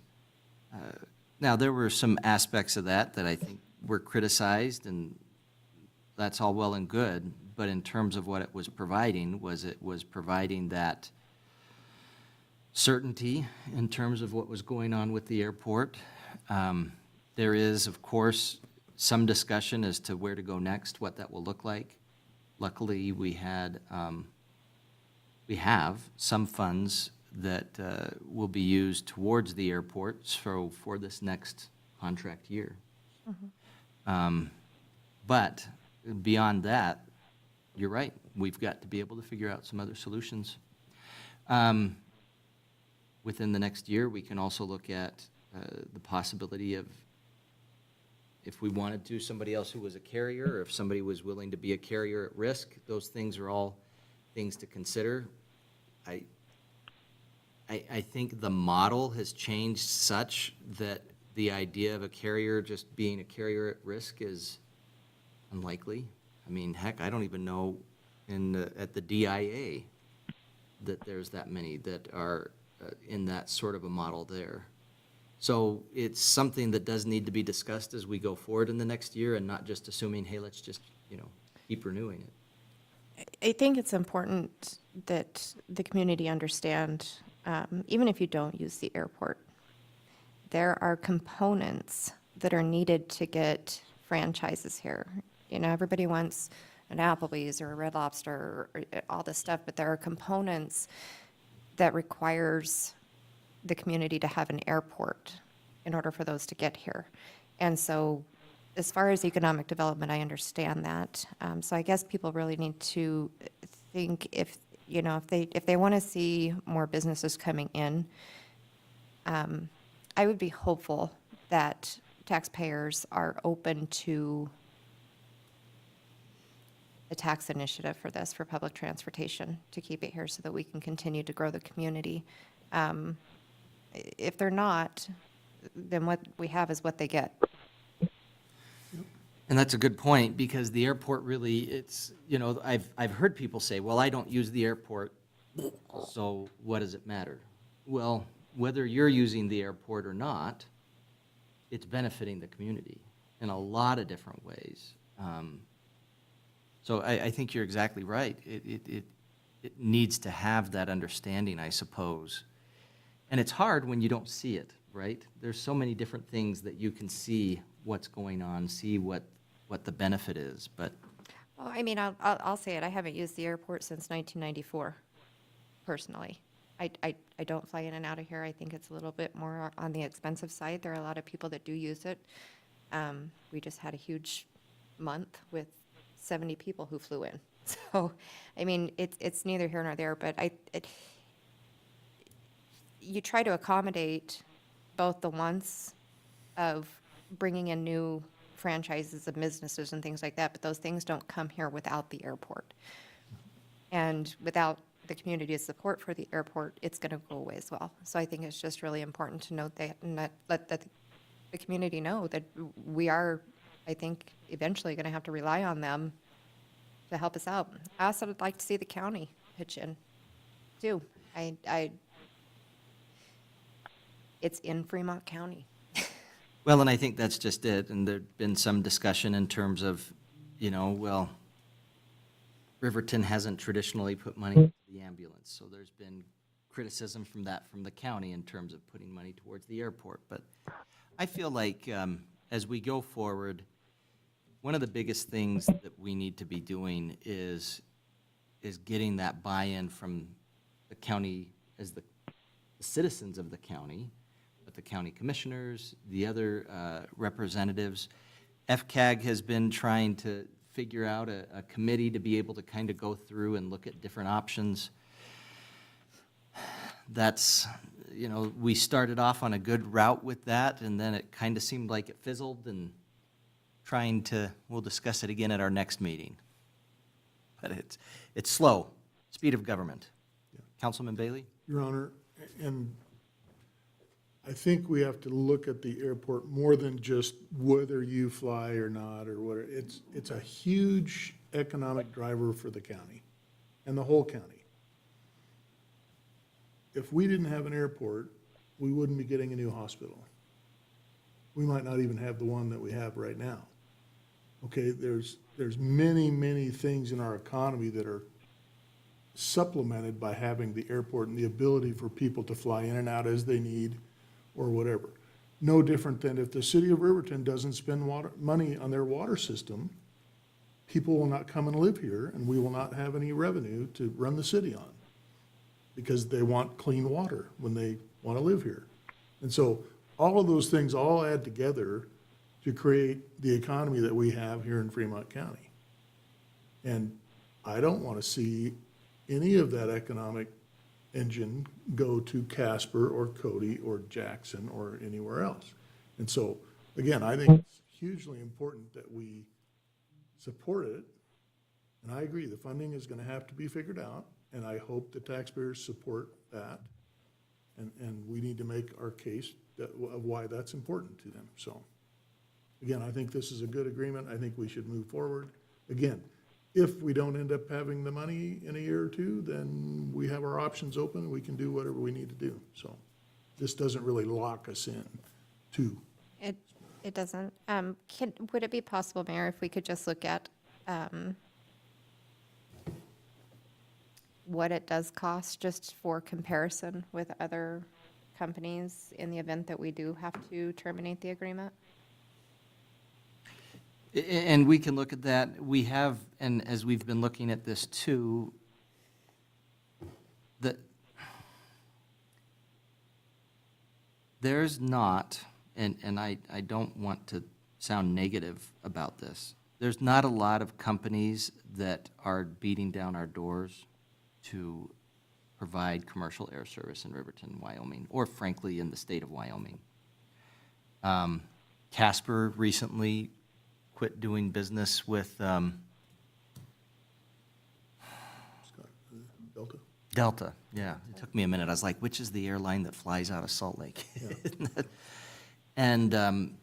Now, there were some aspects of that I think were criticized, and that's all well and good, but in terms of what it was providing, it was providing that certainty in terms of what was going on with the airport. There is, of course, some discussion as to where to go next, what that will look like. Luckily, we have some funds that will be used towards the airport for this next contract year. But beyond that, you're right, we've got to be able to figure out some other solutions. Within the next year, we can also look at the possibility of, if we wanted to, somebody else who was a carrier, or if somebody was willing to be a carrier at risk. Those things are all things to consider. I think the model has changed such that the idea of a carrier just being a carrier at risk is unlikely. I mean, heck, I don't even know at the DIA that there's that many that are in that sort of a model there. So it's something that does need to be discussed as we go forward in the next year, and not just assuming, hey, let's just, keep renewing it. I think it's important that the community understand, even if you don't use the airport, there are components that are needed to get franchises here. Everybody wants an Applebee's or a Red Lobster or all this stuff, but there are components that requires the community to have an airport in order for those to get here. And so as far as economic development, I understand that. So I guess people really need to think if they want to see more businesses coming in, I would be hopeful that taxpayers are open to a tax initiative for this, for public transportation, to keep it here so that we can continue to grow the community. If they're not, then what we have is what they get. And that's a good point, because the airport really, I've heard people say, well, I don't use the airport, so what does it matter? Well, whether you're using the airport or not, it's benefiting the community in a lot of different ways. So I think you're exactly right. It needs to have that understanding, I suppose. And it's hard when you don't see it, right? There's so many different things that you can see what's going on, see what the benefit is, but. Well, I mean, I'll say it. I haven't used the airport since 1994, personally. I don't fly in and out of here. I think it's a little bit more on the expensive side. There are a lot of people that do use it. We just had a huge month with 70 people who flew in. So, I mean, it's neither here nor there, but you try to accommodate both the wants of bringing in new franchises of businesses and things like that, but those things don't come here without the airport. And without the community's support for the airport, it's going to go away as well. So I think it's just really important to note that and let the community know that we are, I think, eventually going to have to rely on them to help us out. I also would like to see the county pitch in, too. It's in Fremont County. Well, and I think that's just it, and there'd been some discussion in terms of, well, Riverton hasn't traditionally put money into the ambulance, so there's been criticism from the county in terms of putting money towards the airport. But I feel like as we go forward, one of the biggest things that we need to be doing is getting that buy-in from the county as the citizens of the county, but the county commissioners, the other representatives. FCAG has been trying to figure out a committee to be able to kind of go through and look at different options. That's, we started off on a good route with that, and then it kind of seemed like it fizzled, and we'll discuss it again at our next meeting. But it's slow, speed of government. Councilman Bailey? Your Honor, and I think we have to look at the airport more than just whether you fly or not or what. It's a huge economic driver for the county and the whole county. If we didn't have an airport, we wouldn't be getting a new hospital. We might not even have the one that we have right now. Okay, there's many, many things in our economy that are supplemented by having the airport and the ability for people to fly in and out as they need or whatever. No different than if the city of Riverton doesn't spend money on their water system, people will not come and live here, and we will not have any revenue to run the city on because they want clean water when they want to live here. And so all of those things all add together to create the economy that we have here in Fremont County. And I don't want to see any of that economic engine go to Casper or Cody or Jackson or anywhere else. And so, again, I think it's hugely important that we support it. And I agree, the funding is going to have to be figured out, and I hope the taxpayers support that. And we need to make our case of why that's important to them. So, again, I think this is a good agreement. I think we should move forward. Again, if we don't end up having the money in a year or two, then we have our options open and we can do whatever we need to do. So this doesn't really lock us in to. It doesn't. Would it be possible, Mayor, if we could just look at what it does cost just for comparison with other companies in the event that we do have to terminate the agreement? And we can look at that. We have, and as we've been looking at this too, there's not, and I don't want to sound negative about this, there's not a lot of companies that are beating down our doors to provide commercial air service in Riverton, Wyoming, or frankly in the state of Wyoming. Casper recently quit doing business with Delta, yeah. It took me a minute. I was like, which is the airline that flies out of Salt Lake? Yeah. And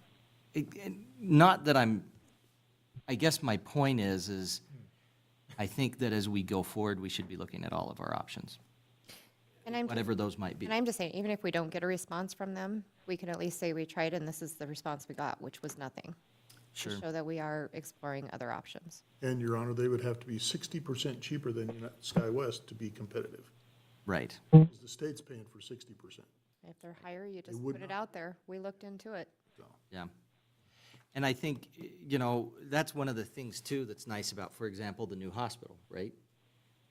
not that I guess my point is I think that as we go forward, we should be looking at all of our options, whatever those might be. And I'm just saying, even if we don't get a response from them, we can at least say we tried and this is the response we got, which was nothing. Sure. To show that we are exploring other options. And, Your Honor, they would have to be 60% cheaper than SkyWest to be competitive. Right. Because the state's paying for 60%. If they're higher, you just would put it out there. We looked into it. So. Yeah. And I think, that's one of the things, too, that's nice about, for example, the new hospital, right?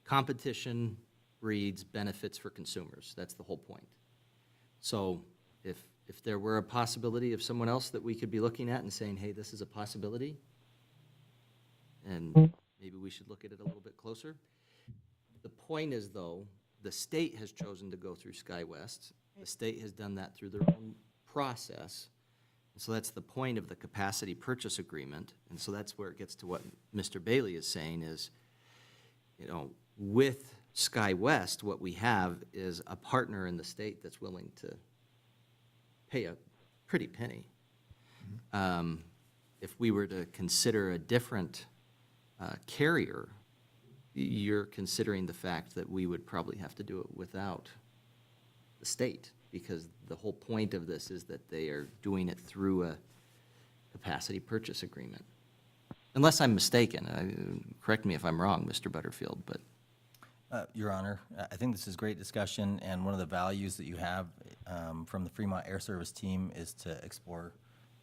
Competition breeds benefits for consumers. That's the whole point. So if there were a possibility of someone else that we could be looking at and saying, hey, this is a possibility, and maybe we should look at it a little bit closer. The point is, though, the state has chosen to go through SkyWest. The state has done that through their own process. So that's the point of the capacity purchase agreement. And so that's where it gets to what Mr. Bailey is saying is, you know, with SkyWest, what we have is a partner in the state that's willing to pay a pretty penny. If we were to consider a different carrier, you're considering the fact that we would probably have to do it without the state, because the whole point of this is that they are doing it through a capacity purchase agreement. Unless I'm mistaken. Correct me if I'm wrong, Mr. Butterfield, but. Your Honor, I think this is great discussion, and one of the values that you have from the Fremont Air Service team is to explore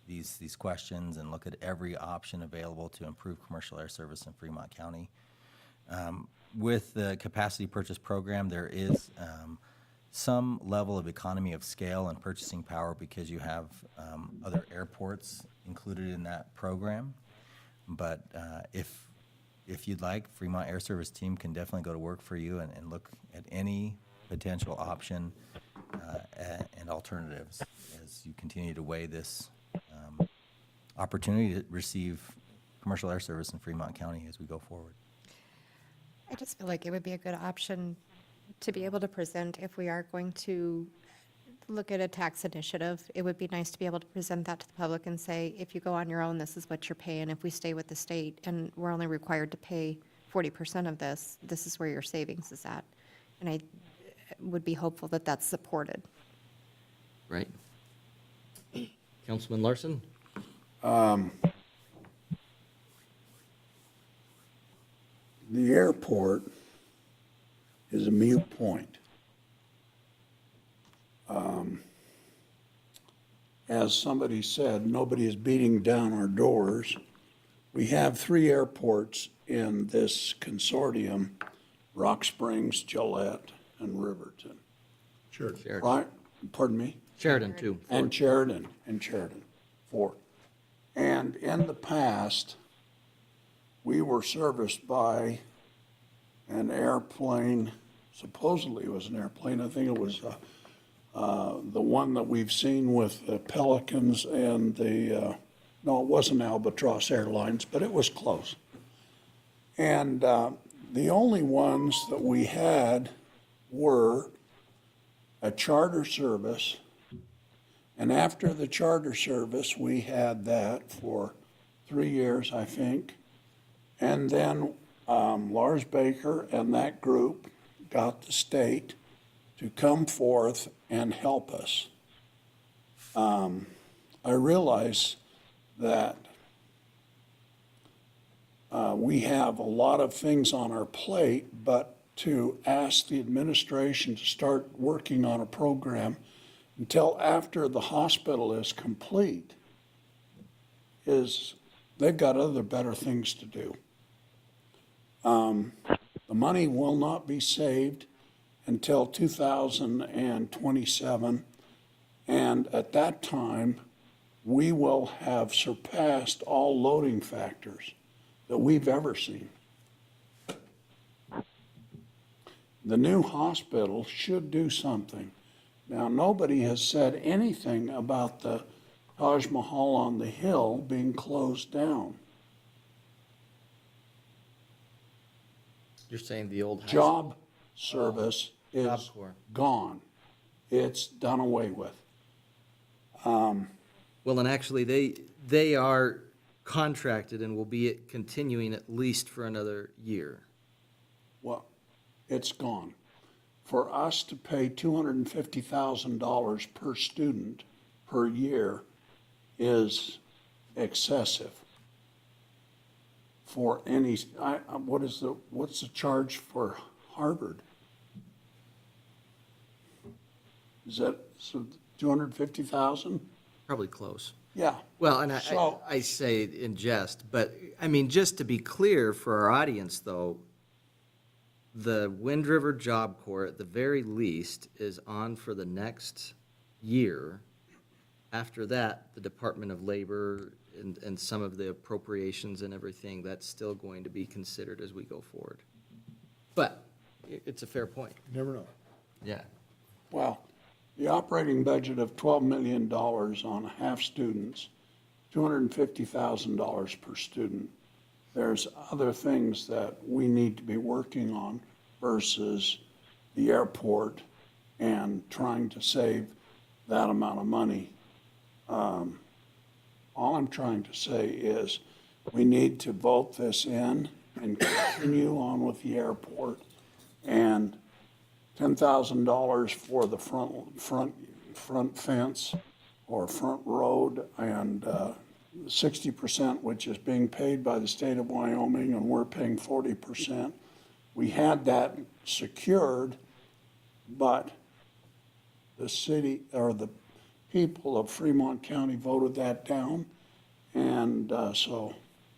these questions and look at every option available to improve commercial air service in Fremont County. With the capacity purchase program, there is some level of economy of scale and purchasing power because you have other airports included in that program. But if you'd like, Fremont Air Service team can definitely go to work for you and look at any potential option and alternatives as you continue to weigh this opportunity to receive commercial air service in Fremont County as we go forward. I just feel like it would be a good option to be able to present if we are going to look at a tax initiative. It would be nice to be able to present that to the public and say, if you go on your own, this is what you're paying. If we stay with the state and we're only required to pay 40% of this, this is where your savings is at. And I would be hopeful that that's supported. Right. Councilman Larson? The airport is a mute point. As somebody said, nobody is beating down our doors. We have 3 airports in this consortium: Rock Springs, Gillette, and Riverton. Sure. Right? Pardon me? Sheridan, too. And Sheridan, 4. And in the past, we were serviced by an airplane, supposedly it was an airplane, I think it was the one that we've seen with the Pelicans and the, no, it wasn't Albatross Airlines, but it was close. And the only ones that we had were a charter service, and after the charter service, we had that for 3 years, I think. And then Lars Baker and that group got the state to come forth and help us. I realize that we have a lot of things on our plate, but to ask the administration to start working on a program until after the hospital is complete is, they've got other better things to do. The money will not be saved until 2027, and at that time, we will have surpassed all loading factors that we've ever seen. The new hospital should do something. Now, nobody has said anything about the Taj Mahal on the Hill being closed down. You're saying the old house? Job service is Job Corps. gone. It's done away with. Well, and actually, they are contracted and will be continuing at least for another year. Well, it's gone. For us to pay $250,000 per student per year is excessive. For any, what's the charge for Harvard? Is that 250,000? Probably close. Yeah. Well, and So- I say it in jest, but, I mean, just to be clear for our audience, though, the Wind River Job Corps, at the very least, is on for the next year. After that, the Department of Labor and some of the appropriations and everything, that's still going to be considered as we go forward. But it's a fair point. Never know. Yeah. Well, the operating budget of $12 million on half students, $250,000 per student. There's other things that we need to be working on versus the airport and trying to save that amount of money. All I'm trying to say is we need to vote this in and continue on with the airport. And $10,000 for the front fence or front road, and 60%, which is being paid by the state of Wyoming, and we're paying 40%. We had that secured, but the city or the people of Fremont County voted that down. And so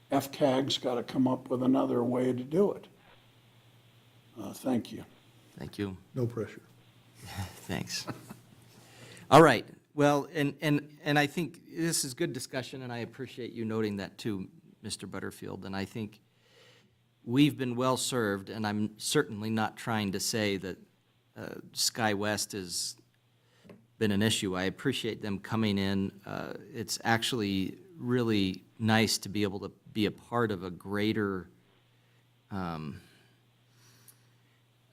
FCAG's got to come up with another way to do it. Thank you. Thank you. No pressure. Thanks. All right. Well, and I think this is good discussion, and I appreciate you noting that too, Mr. Butterfield. And I think we've been well served, and I'm certainly not trying to say that SkyWest has been an issue. I appreciate them coming in. It's actually really nice to be able to be a part of a greater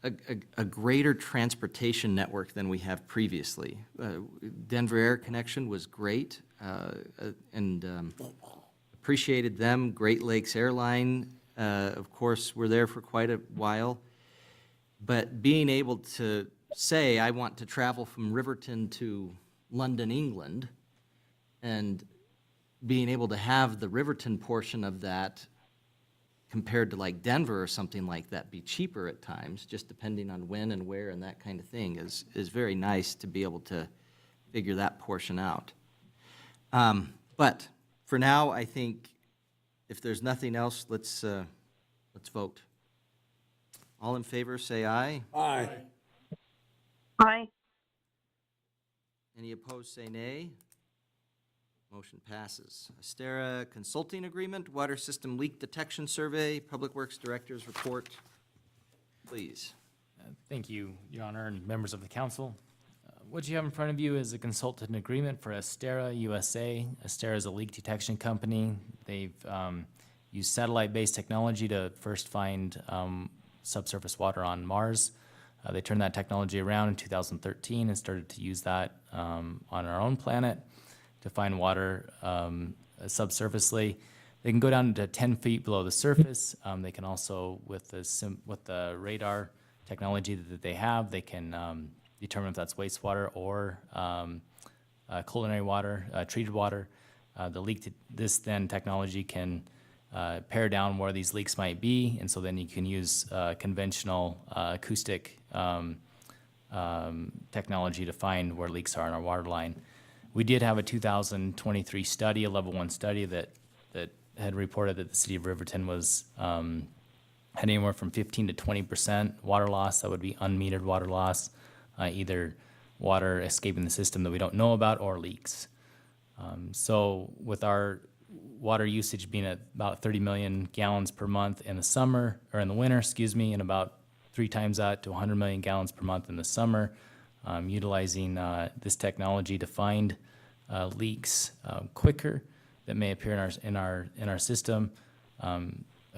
a greater transportation network than we have previously. Denver Air Connection was great, and appreciated them. Great Lakes Airline, of course, were there for quite a while. But being able to say, I want to travel from Riverton to London, England, and being able to have the Riverton portion of that compared to like Denver or something like that be cheaper at times, just depending on when and where and that kind of thing, is very nice to be able to figure that portion out. But for now, I think if there's nothing else, let's vote. All in favor, say aye. Aye. Aye. Any opposed, say nay. Motion passes. ASTERRA Consulting Agreement, Water System Leak Detection Survey, Public Works Director's Report, please. Thank you, Your Honor, and members of the council. What you have in front of you is a consultant agreement for ASTERRA USA. ASTERRA is a leak detection company. They've used satellite-based technology to first find subsurface water on Mars. They turned that technology around in 2013 and started to use that on our own planet to find water subsurfacely. They can go down to 10 feet below the surface. They can also, with the radar technology that they have, they can determine if that's wastewater or culinary water, treated water. This technology can pare down where these leaks might be, and so then you can use conventional acoustic technology to find where leaks are in our water line. We did have a 2023 study, a level 1 study that had reported that the city of Riverton was had anywhere from 15 to 20% water loss. That would be unmetered water loss, either water escaping the system that we don't know about or leaks. So with our water usage being at about 30 million gallons per month in the summer, or in the winter, and about 3 times that to 100 million gallons per month in the summer, utilizing this technology to find leaks quicker that may appear in our system, I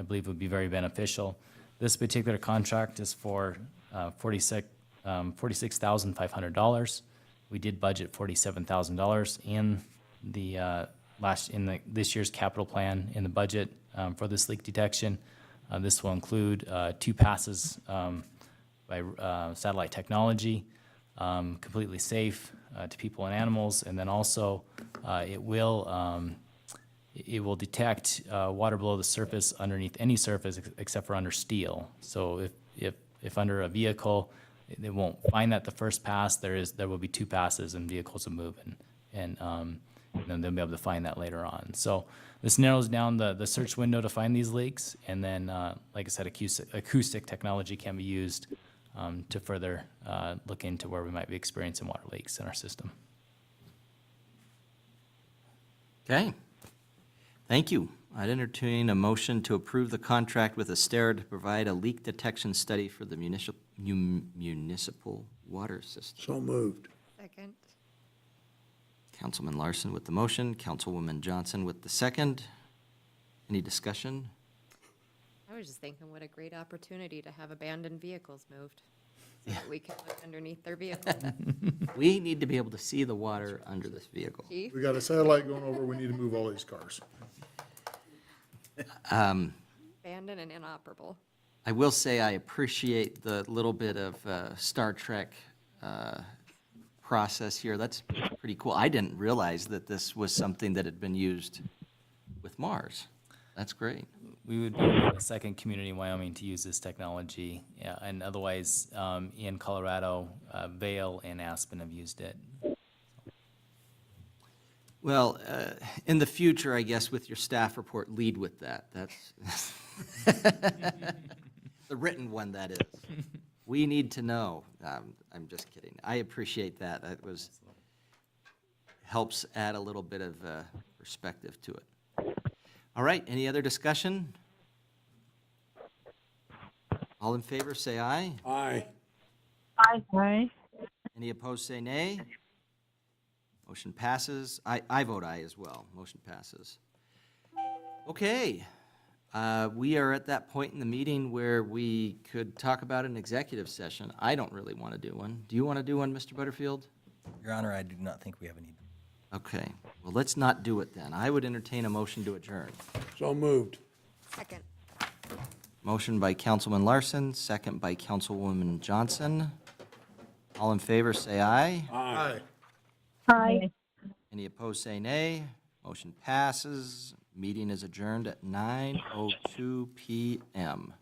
believe would be very beneficial. This particular contract is for $46,500. We did budget $47,000 in this year's capital plan in the budget for this leak detection. This will include 2 passes by satellite technology, completely safe to people and animals, and then also it will detect water below the surface underneath any surface except for under steel. So if under a vehicle, it won't find that the first pass. There will be 2 passes, and vehicles will move, and then they'll be able to find that later on. So this narrows down the search window to find these leaks, and then, like I said, acoustic technology can be used to further look into where we might be experiencing water leaks in our system. Okay. Thank you. I'd entertain a motion to approve the contract with ASTERRA to provide a leak detection study for the municipal water system. So moved. Second. Councilman Larson with the motion, Councilwoman Johnson with the second. Any discussion? I was just thinking, what a great opportunity to have abandoned vehicles moved, so that we can look underneath their vehicle. We need to be able to see the water under this vehicle. Chief? We got a satellite going over, we need to move all these cars. Abandoned and inoperable. I will say I appreciate the little bit of Star Trek process here. That's pretty cool. I didn't realize that this was something that had been used with Mars. That's great. We would be the second community in Wyoming to use this technology. Yeah, and otherwise, in Colorado, Vail and Aspen have used it. Well, in the future, I guess with your staff report, lead with that. That's the written one, that is. We need to know. I'm just kidding. I appreciate that. That helps add a little bit of perspective to it. All right, any other discussion? All in favor, say aye. Aye. Aye. Any opposed, say nay. Motion passes. I vote aye as well. Motion passes. Okay, we are at that point in the meeting where we could talk about an executive session. I don't really want to do one. Do you want to do one, Mr. Butterfield? Your Honor, I do not think we have a need. Okay, well, let's not do it then. I would entertain a motion to adjourn. So moved. Second. Motion by Councilman Larson, second by Councilwoman Johnson. All in favor, say aye. Aye. Aye. Any opposed, say nay. Motion passes. Meeting is adjourned at 9:02 p.m.